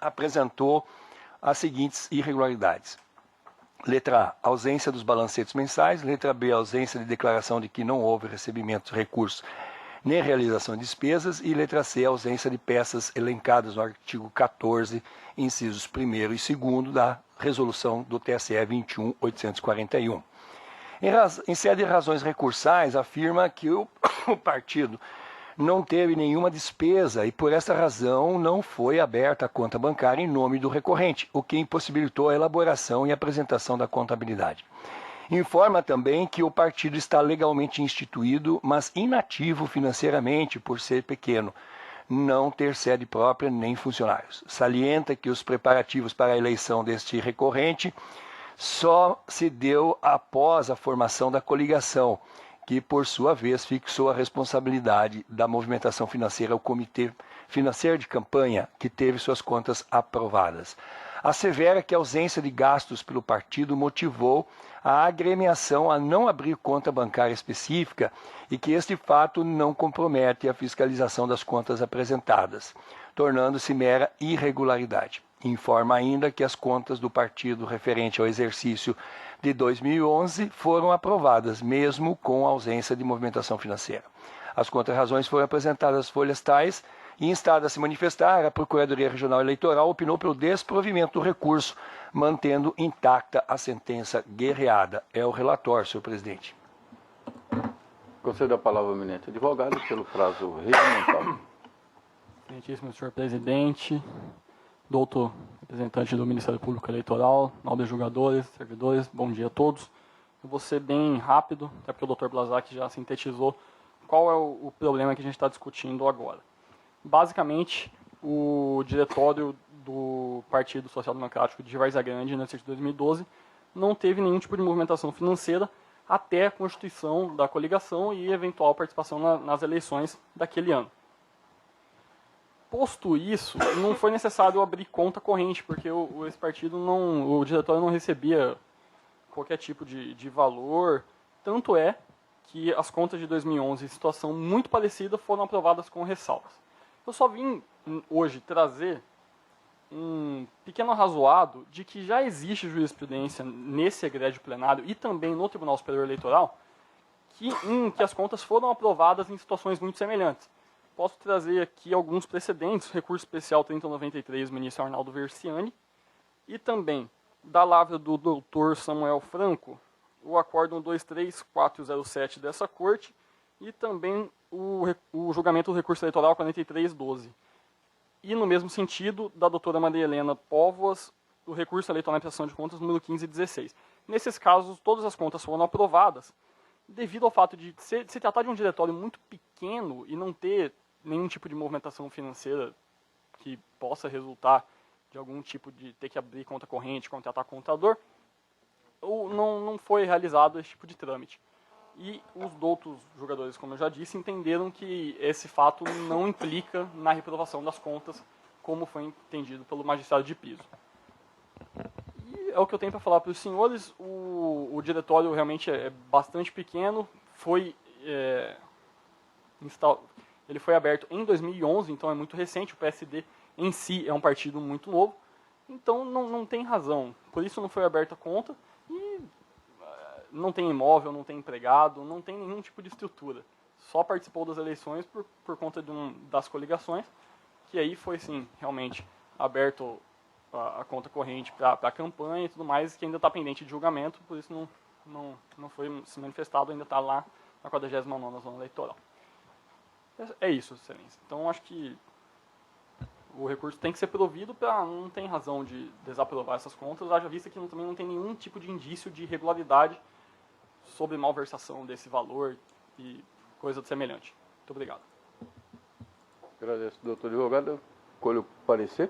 apresentou as seguintes irregularidades. Letra A, ausência dos balancetes mensais. Letra B, ausência de declaração de que não houve recebimento de recursos nem realização de despesas. E letra C, ausência de peças elencadas no artigo 14, incisos 1º e 2º da resolução do TSE 21.841. Em sede de razões recursais, afirma que o partido não teve nenhuma despesa e, por essa razão, não foi aberta a conta bancária em nome do recorrente, o que impossibilitou a elaboração e apresentação da contabilidade. Informa também que o partido está legalmente instituído, mas inativo financeiramente por ser pequeno, não ter sede própria nem funcionários. Salienta que os preparativos para a eleição deste recorrente só se deu após a formação da coligação, que, por sua vez, fixou a responsabilidade da movimentação financeira ao Comitê Financeiro de Campanha, que teve suas contas aprovadas. Assevera que a ausência de gastos pelo partido motivou a agremiação a não abrir conta bancária específica e que este fato não compromete a fiscalização das contas apresentadas, tornando-se mera irregularidade. Informa ainda que as contas do partido referente ao exercício de 2011 foram aprovadas, mesmo com a ausência de movimentação financeira. As contrarrazões foram apresentadas às folhas tais e, instada a se manifestar, a Procuradoria Regional Eleitoral opinou pelo desprovimento do recurso, mantendo intacta a sentença guerreada. É o relator, senhor presidente. Concedo a palavra ao eminente advogado pelo prazo regimental. Excelentíssimo senhor presidente, doutor representante do Ministério Público Eleitoral, nobres julgadores, servidores, bom dia a todos. Eu vou ser bem rápido, até porque o Dr. Blazak já sintetizou qual é o problema que a gente está discutindo agora. Basicamente, o diretório do Partido Social Democrático de Várzea Grande, no exercício de 2012, não teve nenhum tipo de movimentação financeira até a constituição da coligação e eventual participação nas eleições daquele ano. Posto isso, não foi necessário abrir conta corrente, porque esse partido o diretório não recebia qualquer tipo de valor. Tanto é que as contas de 2011, em situação muito parecida, foram aprovadas com ressalvas. Eu só vim hoje trazer um pequeno arrazoado de que já existe jurisprudência nesse egrégio plenário e também no Tribunal Superior Eleitoral que as contas foram aprovadas em situações muito semelhantes. Posso trazer aqui alguns precedentes, recurso especial 3093 do ministro Arnaldo Versiani, e também da lavra do Dr. Samuel Franco, o acórdão 23407 dessa corte, e também o julgamento do recurso eleitoral 4312. E, no mesmo sentido, da doutora Maria Helena Póvoas, o recurso eleitoral na prestação de contas número 1516. Nesses casos, todas as contas foram aprovadas, devido ao fato de se tratar de um diretório muito pequeno e não ter nenhum tipo de movimentação financeira que possa resultar de algum tipo de ter que abrir conta corrente, contratar contador, não foi realizado esse tipo de trâmite. E os outros jogadores, como eu já disse, entenderam que esse fato não implica na reprovação das contas, como foi entendido pelo magistrado de piso. E é o que eu tenho para falar para os senhores. O diretório realmente é bastante pequeno, ele foi aberto em 2011, então é muito recente. O PSD em si é um partido muito novo, então não tem razão. Por isso não foi aberta a conta e não tem imóvel, não tem empregado, não tem nenhum tipo de estrutura. Só participou das eleições por conta das coligações, que aí foi sim realmente aberto a conta corrente para a campanha e tudo mais, que ainda está pendente de julgamento, por isso não foi se manifestado, ainda está lá na 49ª zona eleitoral. É isso, excelência. Então, acho que o recurso tem que ser provido não tem razão de desaprovar essas contas, haja vista que também não tem nenhum tipo de indício de irregularidade sobre malversação desse valor e coisa semelhante. Muito obrigado. Agradeço, doutor advogado. Colho o parecer.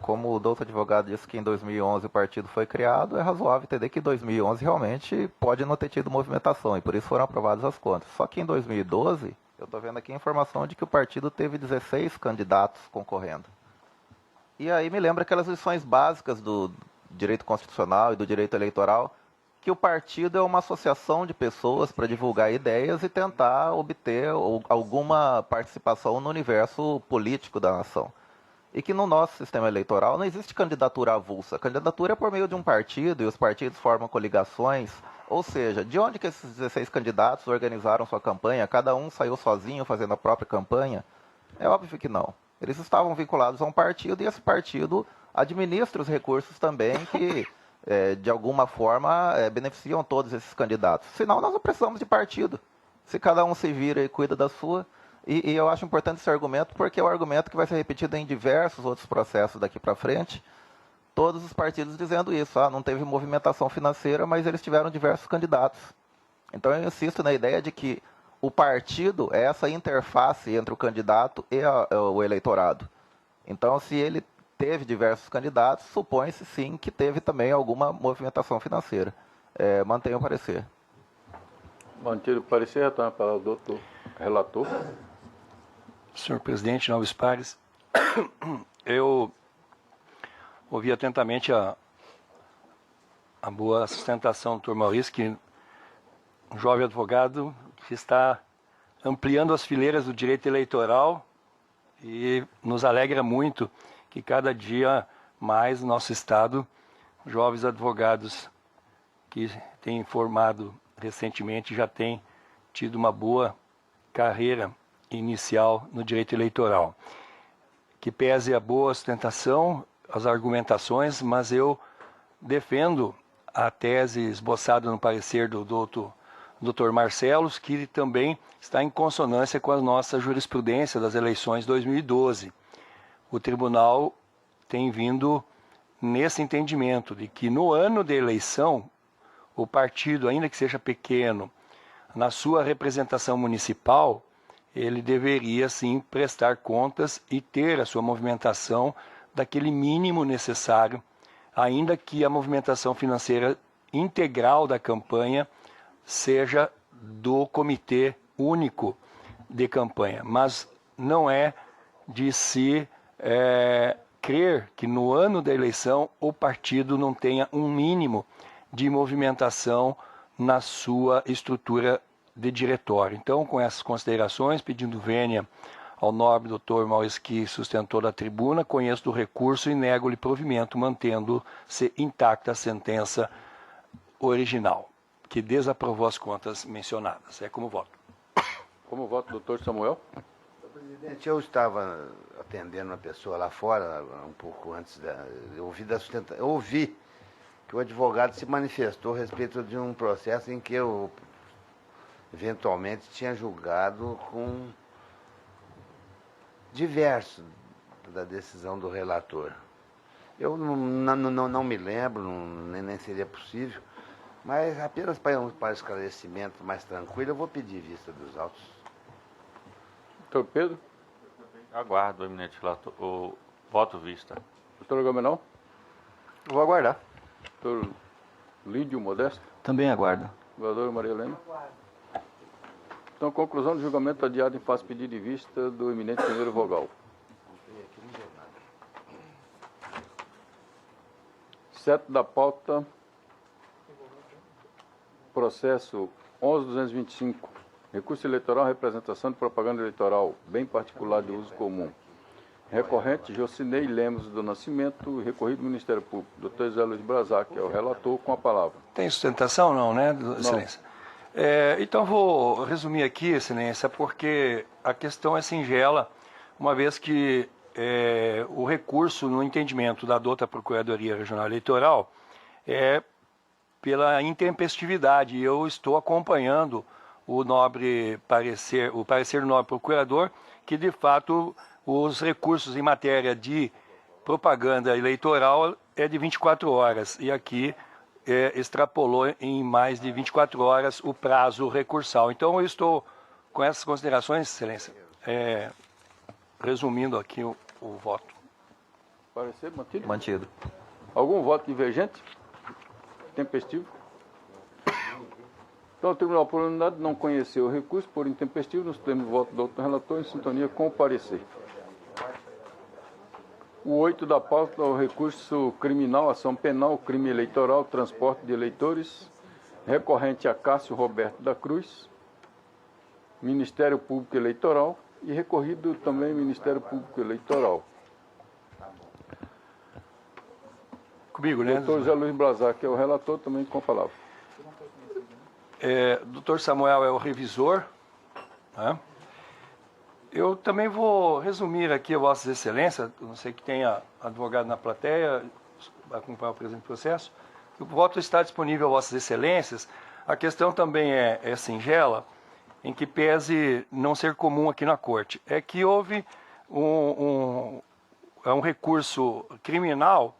Como o doutor advogado disse que em 2011 o partido foi criado, é razoável entender que em 2011 realmente pode não ter tido movimentação e por isso foram aprovadas as contas. Só que em 2012, eu estou vendo aqui a informação de que o partido teve 16 candidatos concorrendo. E aí me lembra aquelas lições básicas do direito constitucional e do direito eleitoral, que o partido é uma associação de pessoas para divulgar ideias e tentar obter alguma participação no universo político da nação. E que no nosso sistema eleitoral não existe candidatura avulsa. A candidatura é por meio de um partido e os partidos formam coligações. Ou seja, de onde que esses 16 candidatos organizaram sua campanha? Cada um saiu sozinho fazendo a própria campanha? É óbvio que não. Eles estavam vinculados a um partido e esse partido administra os recursos também que, de alguma forma, beneficiam todos esses candidatos. Senão, nós não precisamos de partido. Se cada um se vira e cuida da sua... E eu acho importante esse argumento porque é o argumento que vai ser repetido em diversos outros processos daqui para frente. Todos os partidos dizendo isso. Não teve movimentação financeira, mas eles tiveram diversos candidatos. Então eu insisto na ideia de que o partido é essa interface entre o candidato e o eleitorado. Então, se ele teve diversos candidatos, supõe-se sim que teve também alguma movimentação financeira. Mantenho o parecer. Mantido o parecer, retorna para o doutor relator. Senhor presidente, nobres pares, eu ouvi atentamente a boa sustentação do doutor Maurício, que um jovem advogado que está ampliando as fileiras do direito eleitoral e nos alegra muito que cada dia mais no nosso Estado, jovens advogados que têm formado recentemente já têm tido uma boa carreira inicial no direito eleitoral. Que pese a boa sustentação, as argumentações, mas eu defendo a tese esboçada no parecer do Dr. Marcelos, que também está em consonância com a nossa jurisprudência das eleições 2012. O tribunal tem vindo nesse entendimento de que no ano da eleição o partido, ainda que seja pequeno, na sua representação municipal, ele deveria sim prestar contas e ter a sua movimentação daquele mínimo necessário, ainda que a movimentação financeira integral da campanha seja do comitê único de campanha. Mas não é de se crer que no ano da eleição o partido não tenha um mínimo de movimentação na sua estrutura de diretório. Então, com essas considerações, pedindo vênia ao nobre doutor Maurício que sustentou da tribuna, conheço do recurso e nego-lhe provimento, mantendo-se intacta a sentença original, que desaprovou as contas mencionadas. É como voto. Como voto, doutor Samuel? Presidente, eu estava atendendo uma pessoa lá fora, um pouco antes eu ouvi que o advogado se manifestou a respeito de um processo em que eu eventualmente tinha julgado com diverso da decisão do relator. Eu não me lembro, nem seria possível, mas apenas para esclarecimento mais tranquilo, eu vou pedir vista dos autos. Doutor Pedro? Aguardo, eminente relator, o voto vista. Doutor Agamenon? Vou aguardar. Doutor Lídio Modesto? Também aguardo. Vereadora Maria Helena? Então, conclusão do julgamento adiado em face pedido de vista do eminente primeiro vogal. Certo da pauta, processo 11.225, recurso eleitoral, representação de propaganda eleitoral, bem particular de uso comum. Recorrente, Jocinei Lemos do Nascimento, recorrido do Ministério Público. Doutor Zé Luiz Brazac, é o relator, com a palavra. Tem sustentação não, né, excelência? Então vou resumir aqui, excelência, porque a questão é singela, uma vez que o recurso no entendimento da dota Procuradoria Regional Eleitoral é pela intempestividade. Eu estou acompanhando o parecer do nobre procurador, que de fato os recursos em matéria de propaganda eleitoral é de 24 horas, e aqui extrapolou em mais de 24 horas o prazo recursal. Então eu estou com essas considerações, excelência, resumindo aqui o voto. Parecer mantido? Mantido. Algum voto divergente? Tempestivo? Então, o Tribunal, por unanimidade, não conheceu o recurso por intempestivo, nos termos do voto do outro relator, em sintonia com o parecer. O 8 da pauta, o recurso criminal, ação penal, crime eleitoral, transporte de eleitores, recorrente a Cássio Roberto da Cruz, Ministério Público Eleitoral e recorrido também Ministério Público Eleitoral. Comigo, né? Doutor Zé Luiz Brazac, que é o relator, também com a palavra. Doutor Samuel é o revisor, né? Eu também vou resumir aqui a Vossas Excelências, não sei que tenha advogado na plateia, vai acompanhar o presente processo. O voto está disponível a Vossas Excelências. A questão também é singela, em que pese não ser comum aqui na Corte. É que houve um recurso criminal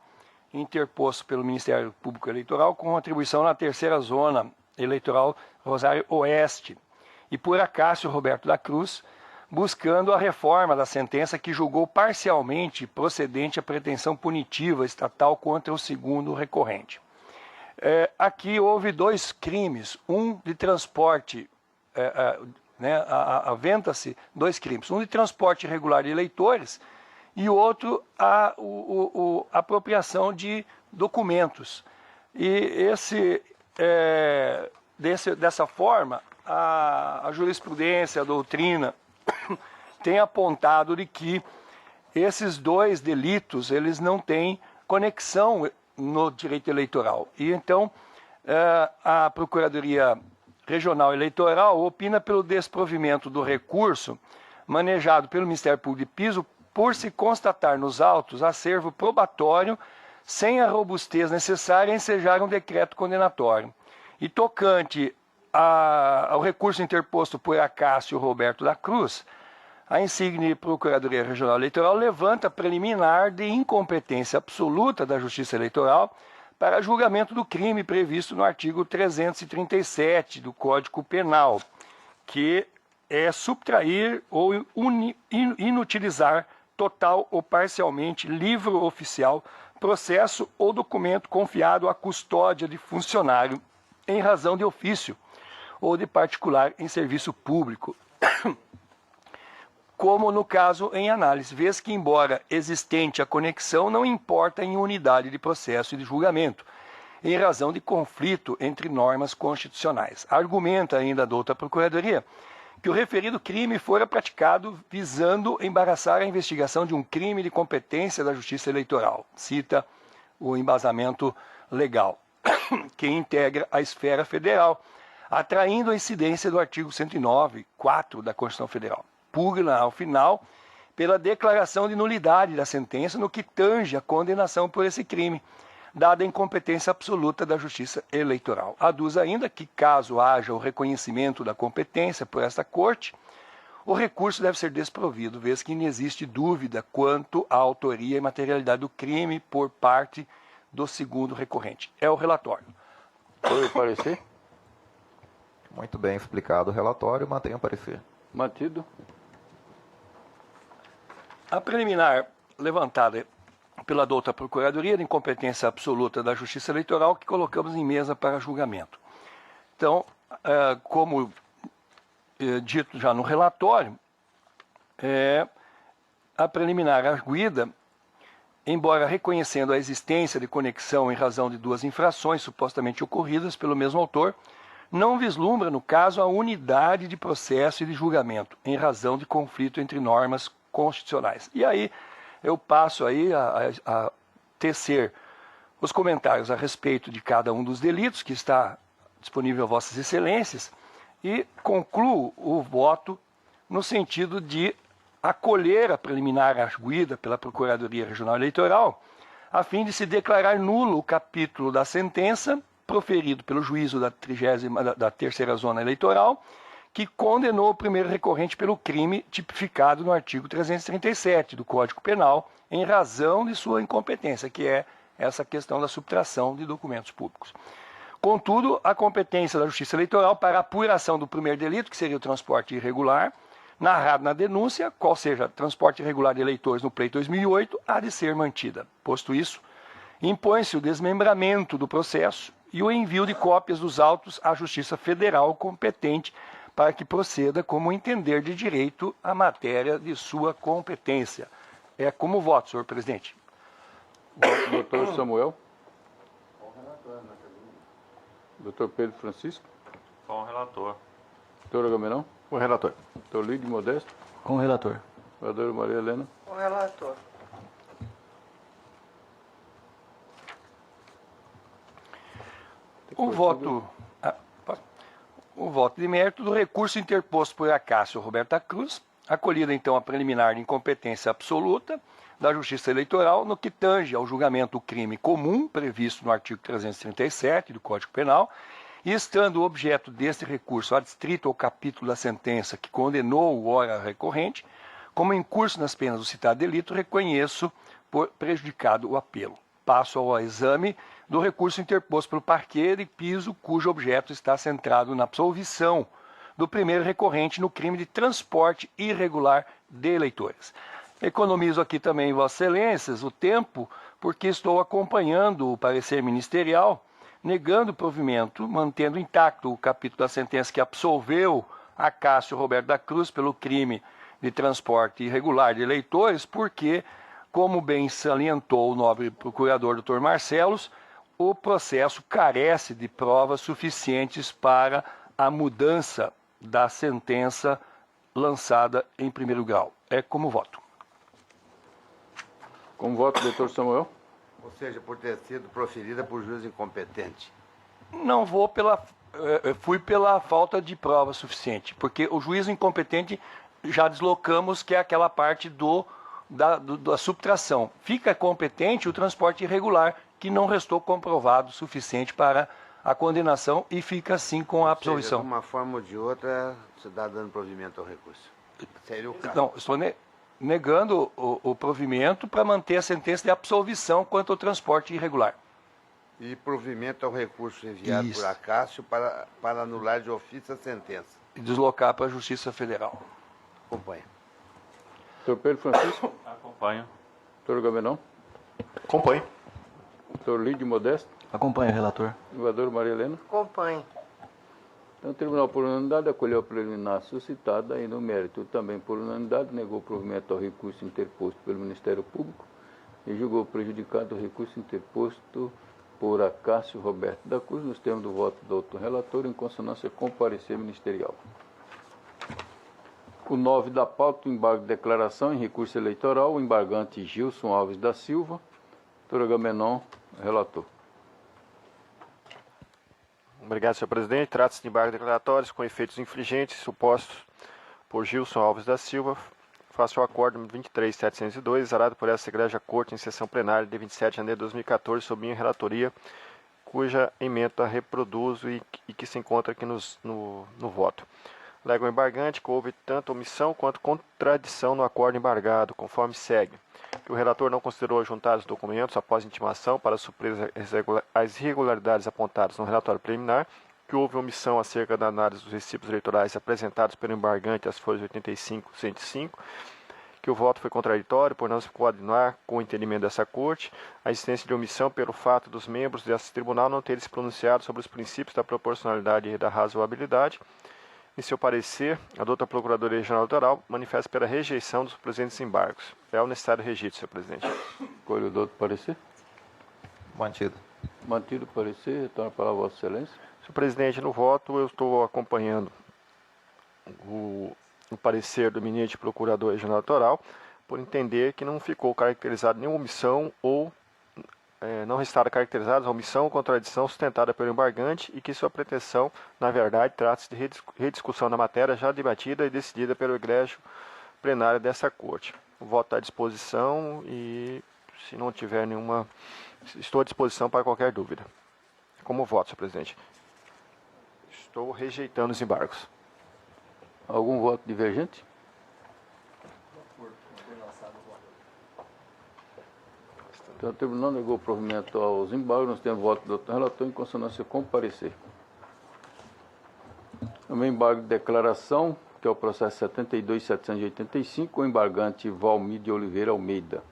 interposto pelo Ministério Público Eleitoral com atribuição na terceira zona eleitoral Rosário Oeste, e por Cássio Roberto da Cruz, buscando a reforma da sentença que julgou parcialmente procedente a pretensão punitiva estatal contra o segundo recorrente. Aqui houve dois crimes, um de transporte, aventa-se dois crimes, um de transporte irregular de eleitores e outro a apropriação de documentos. E dessa forma, a jurisprudência, a doutrina, tem apontado de que esses dois delitos eles não têm conexão no direito eleitoral. E então a Procuradoria Regional Eleitoral opina pelo desprovimento do recurso manejado pelo Ministério Público de Piso por se constatar nos autos acervo probatório sem a robustez necessária a ensejar um decreto condenatório. E tocante ao recurso interposto por Cássio Roberto da Cruz, a insigne Procuradoria Regional Eleitoral levanta preliminar de incompetência absoluta da Justiça Eleitoral para julgamento do crime previsto no artigo 337 do Código Penal, que é subtrair ou inutilizar total ou parcialmente livro oficial, processo ou documento confiado à custódia de funcionário em razão de ofício ou de particular em serviço público, como no caso em análise, vez que, embora existente a conexão, não importa em unidade de processo e de julgamento, em razão de conflito entre normas constitucionais. Argumenta ainda a douta Procuradoria que o referido crime fora praticado visando embaraçar a investigação de um crime de competência da Justiça Eleitoral. Cita o embasamento legal, que integra a esfera federal, atraindo a incidência do artigo 109(4) da Constituição Federal. Pugna, ao final, pela declaração de nulidade da sentença no que tange a condenação por esse crime, dada a incompetência absoluta da Justiça Eleitoral. Aduz ainda que, caso haja o reconhecimento da competência por esta Corte, o recurso deve ser desprovido, vez que inexiste dúvida quanto à autoria e materialidade do crime por parte do segundo recorrente. É o relatório. Foi o parecer? Muito bem explicado o relatório, mantenho o parecer. Mantido. A preliminar levantada pela douta Procuradoria de incompetência absoluta da Justiça Eleitoral que colocamos em mesa para julgamento. Então, como dito já no relatório, a preliminar arguida, embora reconhecendo a existência de conexão em razão de duas infrações supostamente ocorridas pelo mesmo autor, não vislumbra, no caso, a unidade de processo e de julgamento, em razão de conflito entre normas constitucionais. E aí eu passo aí a tecer os comentários a respeito de cada um dos delitos, que está disponível a Vossas Excelências, e concluo o voto no sentido de acolher a preliminar arguida pela Procuradoria Regional Eleitoral, a fim de se declarar nulo o capítulo da sentença proferido pelo juízo da terceira Zona Eleitoral, que condenou o primeiro recorrente pelo crime tipificado no artigo 337 do Código Penal, em razão de sua incompetência, que é essa questão da subtração de documentos públicos. Contudo, a competência da Justiça Eleitoral para a apuração do primeiro delito, que seria o transporte irregular, narrado na denúncia, qual seja transporte irregular de eleitores no pleito 2008, há de ser mantida. Posto isso, impõe-se o desmembramento do processo e o envio de cópias dos autos à Justiça Federal competente para que proceda como entender de direito a matéria de sua competência. É como voto, senhor presidente. Doutor Samuel. Doutor Pedro Francisco. Com o relator. Doutor Agamenon. O relator. Doutor Lídio Modesto. Com o relator. Vereadora Maria Helena. O relator. O voto de mérito do recurso interposto por Acácio Roberta Cruz, acolhida então a preliminar de incompetência absoluta da Justiça Eleitoral no que tange ao julgamento do crime comum previsto no artigo 337 do Código Penal, e estando o objeto deste recurso adstrito ao capítulo da sentença que condenou o ora recorrente, como em curso nas penas do citado delito, reconheço por prejudicado o apelo. Passo ao exame do recurso interposto pelo parquê de piso, cujo objeto está centrado na absolvição do primeiro recorrente no crime de transporte irregular de eleitores. Economizo aqui também, Vossas Excelências, o tempo, porque estou acompanhando o parecer ministerial, negando o provimento, mantendo intacto o capítulo da sentença que absolveu Acácio Roberto da Cruz pelo crime de transporte irregular de eleitores, porque, como bem salientou o nobre procurador Dr. Marcelos, o processo carece de provas suficientes para a mudança da sentença lançada em primeiro grau. É como voto. Como voto, doutor Samuel? Ou seja, por ter sido proferida por juiz incompetente. Não vou fui pela falta de prova suficiente, porque o juízo incompetente já deslocamos, que é aquela parte da subtração. Fica competente o transporte irregular, que não restou comprovado suficiente para a condenação e fica assim com a absolvição. De uma forma ou de outra, você está dando provimento ao recurso. Seria o caso. Não, estou negando o provimento para manter a sentença de absolvição quanto ao transporte irregular. E provimento ao recurso enviado por Acácio para anular de ofício a sentença. E deslocar para a Justiça Federal. Acompanha. Doutor Pedro Francisco? Acompanho. Doutor Agamenon? Acompanho. Doutor Lídio Modesto? Acompanho, relator. Vereadora Maria Helena? Acompanhe. Então, o Tribunal, por unanimidade, acolheu a preliminar suscitada e, no mérito, também por unanimidade, negou provimento ao recurso interposto pelo Ministério Público e julgou prejudicado o recurso interposto por Acácio Roberto da Cruz, nos termos do voto do autor relator, em consonância com o parecer ministerial. O 9 da pauta, o embargo de declaração em recurso eleitoral, o embargante Gilson Alves da Silva. Doutor Agamenon, relator. Obrigado, senhor presidente. Trata-se de embargo declaratórios com efeitos infringentes supostos por Gilson Alves da Silva. Faço o acordo 23.702, exarado por essa Igreja Corte em sessão plenária de 27 de janeiro de 2014, sob minha relatoria, cuja ementa reproduzo e que se encontra aqui no voto. Alega o embargante que houve tanto omissão quanto contradição no acordo embargado, conforme segue. Que o relator não considerou juntar os documentos após intimação para suprir as irregularidades apontadas no relatório preliminar, que houve omissão acerca da análise dos recibos eleitorais apresentados pelo embargante às folhas 85 e 105, que o voto foi contraditório por não se coordenar com o entendimento dessa Corte, a existência de omissão pelo fato dos membros desse tribunal não terem se pronunciado sobre os princípios da proporcionalidade e da razoabilidade. Em seu parecer, a doutora Procuradoria Regional Eleitoral manifesta pela rejeição dos presentes embargos. É o necessário registro, senhor presidente. Escolha o doutor parecer. Mantido. Mantido o parecer, retorno a palavra a Vossa Excelência. Senhor presidente, no voto eu estou acompanhando o parecer do ministro Procurador Regional Eleitoral, por entender que não ficou caracterizado nenhuma omissão ou não restaram caracterizadas a omissão ou contradição sustentada pelo embargante e que sua pretensão, na verdade, trata-se de rediscussão da matéria já debatida e decidida pelo egrégio plenário dessa Corte. O voto está à disposição e, se não tiver nenhuma, estou à disposição para qualquer dúvida. Como voto, senhor presidente? Estou rejeitando os embargos. Algum voto divergente? Então, o tribunal negou o provimento aos embargos, nós temos voto do doutor relator em consonância com o parecer. Também embargo de declaração, que é o processo 72.785, o embargante Valmir de Oliveira Almeida.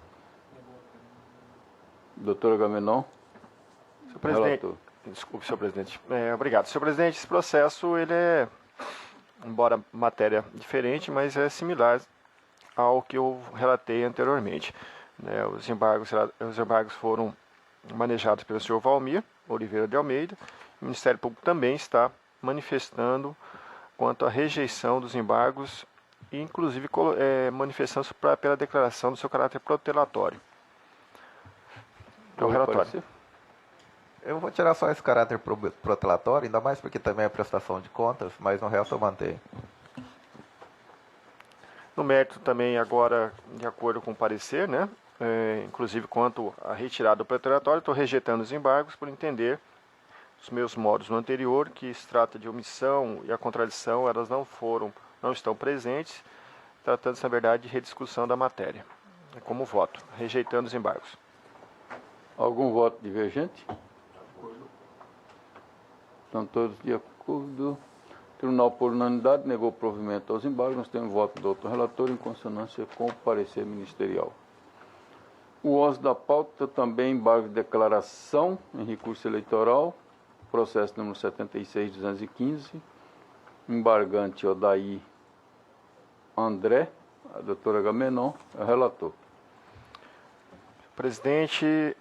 Doutor Agamenon. Senhor presidente, desculpe, senhor presidente. Obrigado. Senhor presidente, esse processo, ele é, embora matéria diferente, mas é similar ao que eu relatei anteriormente. Os embargos foram manejados pelo senhor Valmir Oliveira de Almeida. O Ministério Público também está manifestando quanto à rejeição dos embargos, e inclusive manifestando pela declaração do seu caráter protelatório. O relatório. Eu vou tirar só esse caráter protelatório, ainda mais porque também é prestação de contas, mas no resto eu mantenho. No mérito também agora, de acordo com o parecer, inclusive quanto à retirada do protelatório, estou rejeitando os embargos por entender os meus modos no anterior, que se trata de omissão e a contradição, elas não estão presentes, tratando-se, na verdade, de rediscussão da matéria. Como voto, rejeitando os embargos. Algum voto divergente? Estão todos de acordo. O tribunal, por unanimidade, negou o provimento aos embargos. Nós temos voto do doutor relator em consonância com o parecer ministerial. O 11 da pauta, também embargo de declaração em recurso eleitoral, processo número 76.215, embargante Odaí André, a doutora Agamenon, é o relator. Presidente,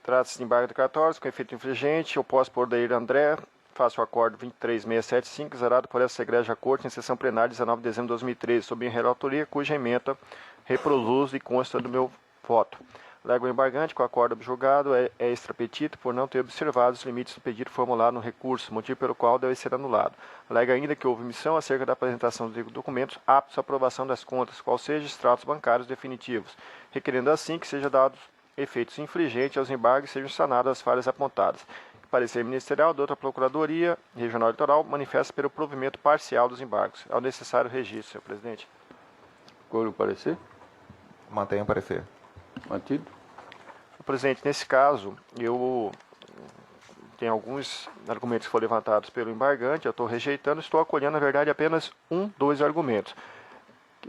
trata-se de embargo declaratório com efeito infringente, oposto por Odaí André. Faço o acordo 23.675, exarado por essa Igreja Corte em sessão plenária de 19 de dezembro de 2013, sob minha relatoria, cuja ementa reproduzo e consta do meu voto. Alego o embargante que o acordo julgado é extrapetito por não ter observado os limites do pedido formulado no recurso, motivo pelo qual deve ser anulado. Alega ainda que houve omissão acerca da apresentação dos documentos aptos à aprovação das contas, qual seja extratos bancários definitivos, requerendo assim que sejam dados efeitos infringentes aos embargos e sejam sanadas as falhas apontadas. Parecer ministerial da outra Procuradoria Regional Eleitoral manifesta pelo provimento parcial dos embargos. É o necessário registro, senhor presidente. Escolha o parecer. Mantenho o parecer. Mantido. Senhor presidente, nesse caso, eu tem alguns argumentos que foram levantados pelo embargante, eu estou rejeitando, estou acolhendo, na verdade, apenas dois argumentos.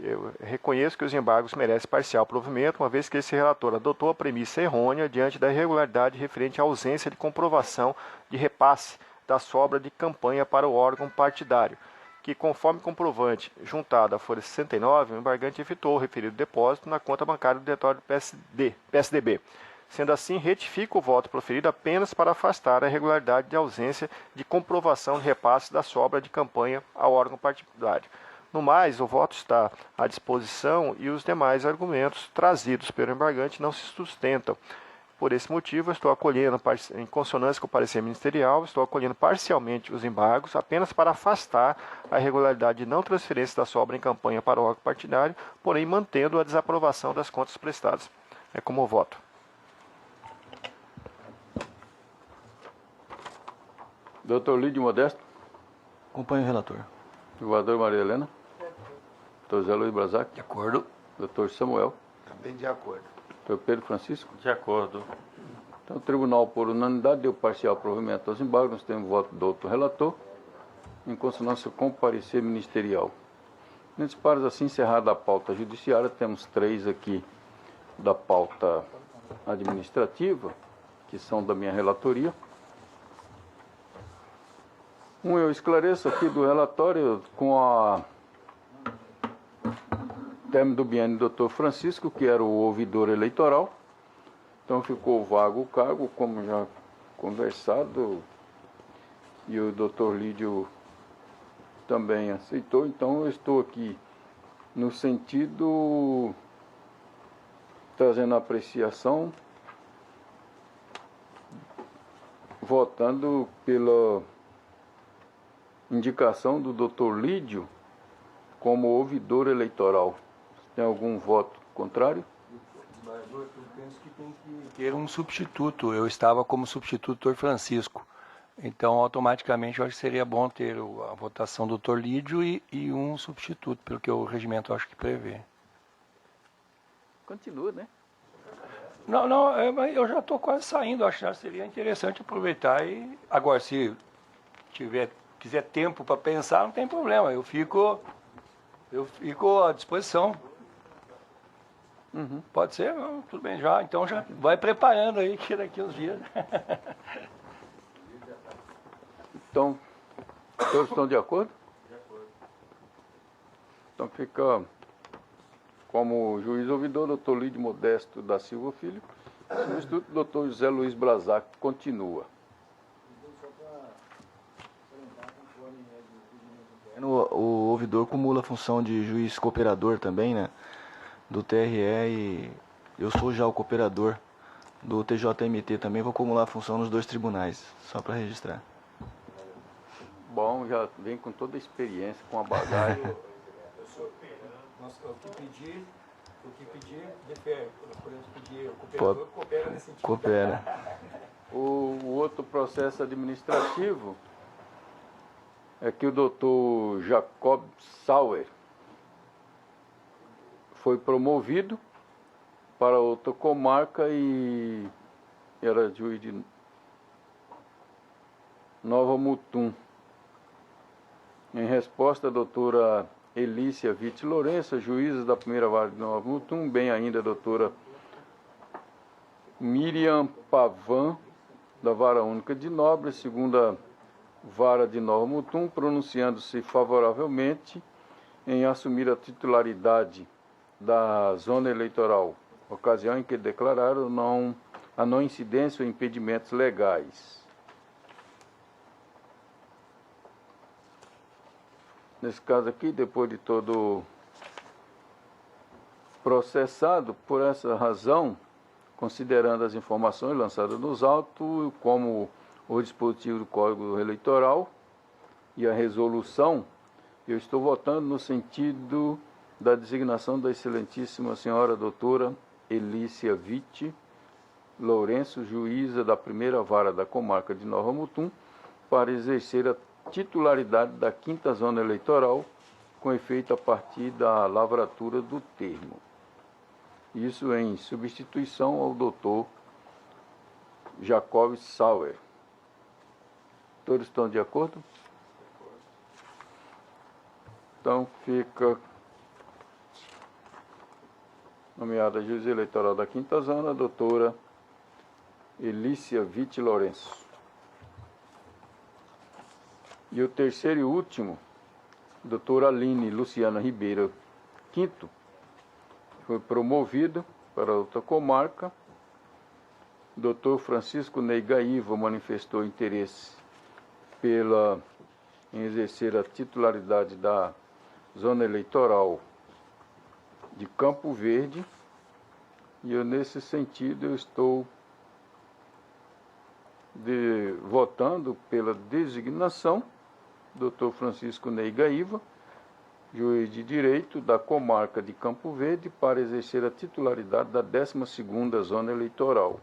Eu reconheço que os embargos merecem parcial provimento, uma vez que esse relator adotou a premissa errônea diante da irregularidade referente à ausência de comprovação de repasse da sobra de campanha para o órgão partidário, que, conforme comprovante juntado à folha 69, o embargante evitou o referido depósito na conta bancária do diretório do PSDB. Sendo assim, retifico o voto proferido apenas para afastar a irregularidade de ausência de comprovação de repasse da sobra de campanha ao órgão partidário. No mais, o voto está à disposição e os demais argumentos trazidos pelo embargante não se sustentam. Por esse motivo, estou acolhendo, em consonância com o parecer ministerial, estou acolhendo parcialmente os embargos apenas para afastar a irregularidade de não transferência da sobra em campanha para o órgão partidário, porém mantendo a desaprovação das contas prestadas. É como voto. Doutor Lídio Modesto. Acompanho o relator. Governador Maria Helena. Doutor Zé Luiz Brazac. De acordo. Doutor Samuel. Também de acordo. Doutor Pedro Francisco. De acordo. Então, o tribunal, por unanimidade, deu parcial provimento aos embargos. Nós temos voto do outro relator, em consonância com o parecer ministerial. Nesses pares, assim, encerrada a pauta judiciária, temos 3 aqui da pauta administrativa, que são da minha relatoria. Eu esclareço aqui do relatório com a término do biênio do Dr. Francisco, que era o ouvidor eleitoral. Então ficou vago o cargo, como já conversado, e o Dr. Lídio também aceitou. Então eu estou aqui no sentido trazendo apreciação, votando pela indicação do Dr. Lídio como ouvidor eleitoral. Tem algum voto contrário? Eu penso que tem que ter um substituto. Eu estava como substituto do Dr. Francisco. Então, automaticamente, eu acho que seria bom ter a votação do Dr. Lídio e um substituto, pelo que o regimento acho que prevê. Continua, né? Não, eu já estou quase saindo. Acho que já seria interessante aproveitar e... Agora, se quiser tempo para pensar, não tem problema. Eu fico à disposição. Uhum. Pode ser? Não, tudo bem, já. Então já vai preparando aí, que daqui uns dias. Então, todos estão de acordo? De acordo. Então fica como juiz ouvidor, doutor Lídio Modesto da Silva Filho. Substituto, doutor José Luiz Brazac continua. O ouvidor cumula a função de juiz cooperador também, né? Do TRE, e eu sou já o cooperador do TJMT também, vou acumular a função nos 2 tribunais, só para registrar. Bom, já vem com toda a experiência, com a bagagem. O que pedir, defere. Podemos pedir, o cooperador coopera nesse sentido. Coopera. O outro processo administrativo é que o doutor Jacob Sauer foi promovido para outra comarca e era juiz de Nova Mutum. Em resposta, a doutora Elícia Vitti Lourenço, juíza da primeira vara de Nova Mutum, bem ainda a doutora Miriam Pavan, da vara única de Nobre, segunda vara de Nova Mutum, pronunciando-se favoravelmente em assumir a titularidade da zona eleitoral, ocasião em que declararam a não incidência ou impedimentos legais. Nesse caso aqui, depois de todo processado, por essa razão, considerando as informações lançadas nos autos, como o dispositivo do Código Eleitoral e a resolução, eu estou votando no sentido da designação da excelentíssima senhora doutora Elícia Vitti Lourenço, juíza da primeira vara da comarca de Nova Mutum, para exercer a titularidade da 5ª zona eleitoral, com efeito a partir da lavratura do termo. Isso em substituição ao doutor Jacob Sauer. Todos estão de acordo? Então fica nomeada juiz eleitoral da Quinta Zona, a doutora Elícia Vitti Lourenço. E o terceiro e último, doutora Aline Luciana Ribeiro Quinto, foi promovido para outra comarca. Doutor Francisco Ney Gaíva manifestou interesse em exercer a titularidade da zona eleitoral de Campo Verde, e eu, nesse sentido, eu estou votando pela designação do Dr. Francisco Ney Gaíva, juiz de direito da comarca de Campo Verde, para exercer a titularidade da 12ª zona eleitoral,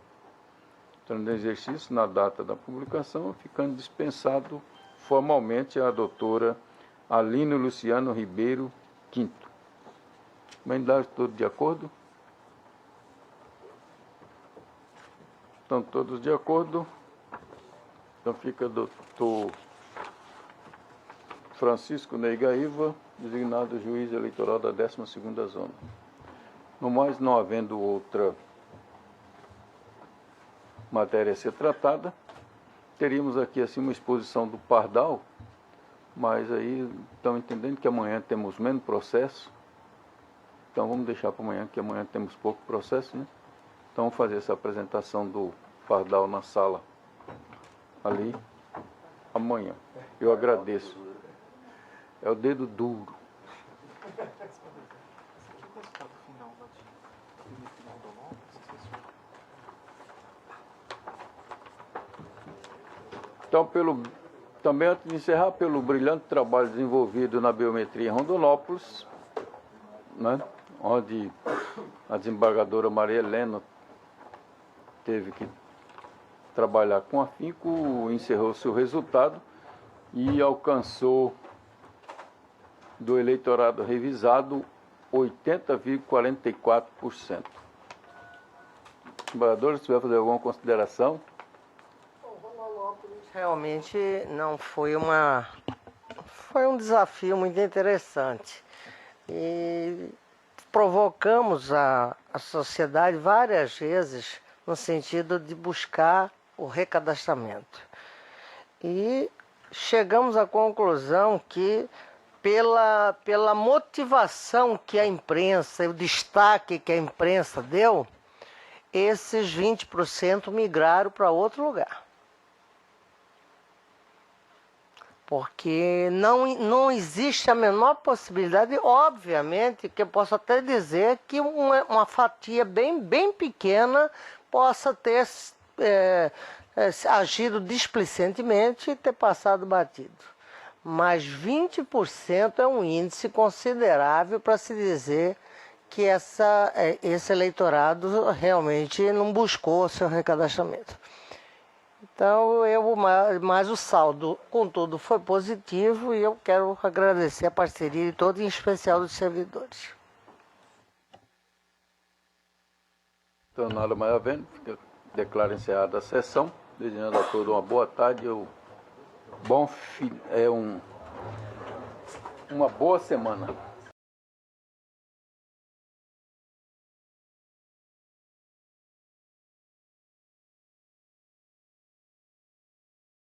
entrando em exercício na data da publicação, ficando dispensado formalmente a doutora Aline Luciano Ribeiro Quinto. Mandados todos de acordo? Estão todos de acordo? Então fica doutor Francisco Ney Gaíva, designado juiz eleitoral da 12ª zona. No mais, não havendo outra matéria a ser tratada, teríamos aqui assim uma exposição do Pardal, mas aí estão entendendo que amanhã temos menos processo, então vamos deixar para amanhã, que amanhã temos pouco processo, né? Então vamos fazer essa apresentação do Pardal na sala ali amanhã. Eu agradeço. É o dedo duro. Então, também antes de encerrar, pelo brilhante trabalho desenvolvido na biometria em Rondonópolis, né, onde a desembargadora Maria Helena teve que trabalhar com afinco, encerrou seu resultado e alcançou do eleitorado revisado 80,44%. Desembargadora, se tiver fazer alguma consideração. Realmente não foi um desafio muito interessante. E provocamos a sociedade várias vezes no sentido de buscar o recadastramento. E chegamos à conclusão que pela motivação que a imprensa, o destaque que a imprensa deu, esses 20% migraram para outro lugar. Porque não existe a menor possibilidade, obviamente, que eu posso até dizer que uma fatia bem pequena possa ter agido displicentemente e ter passado batido. Mas 20% é um índice considerável para se dizer que esse eleitorado realmente não buscou seu recadastramento. Então, mas o saldo, contudo, foi positivo e eu quero agradecer a parceria de todos, em especial dos servidores. Então, nada mais havendo, declaro encerrada a sessão, desejando a todos uma boa tarde, uma boa semana.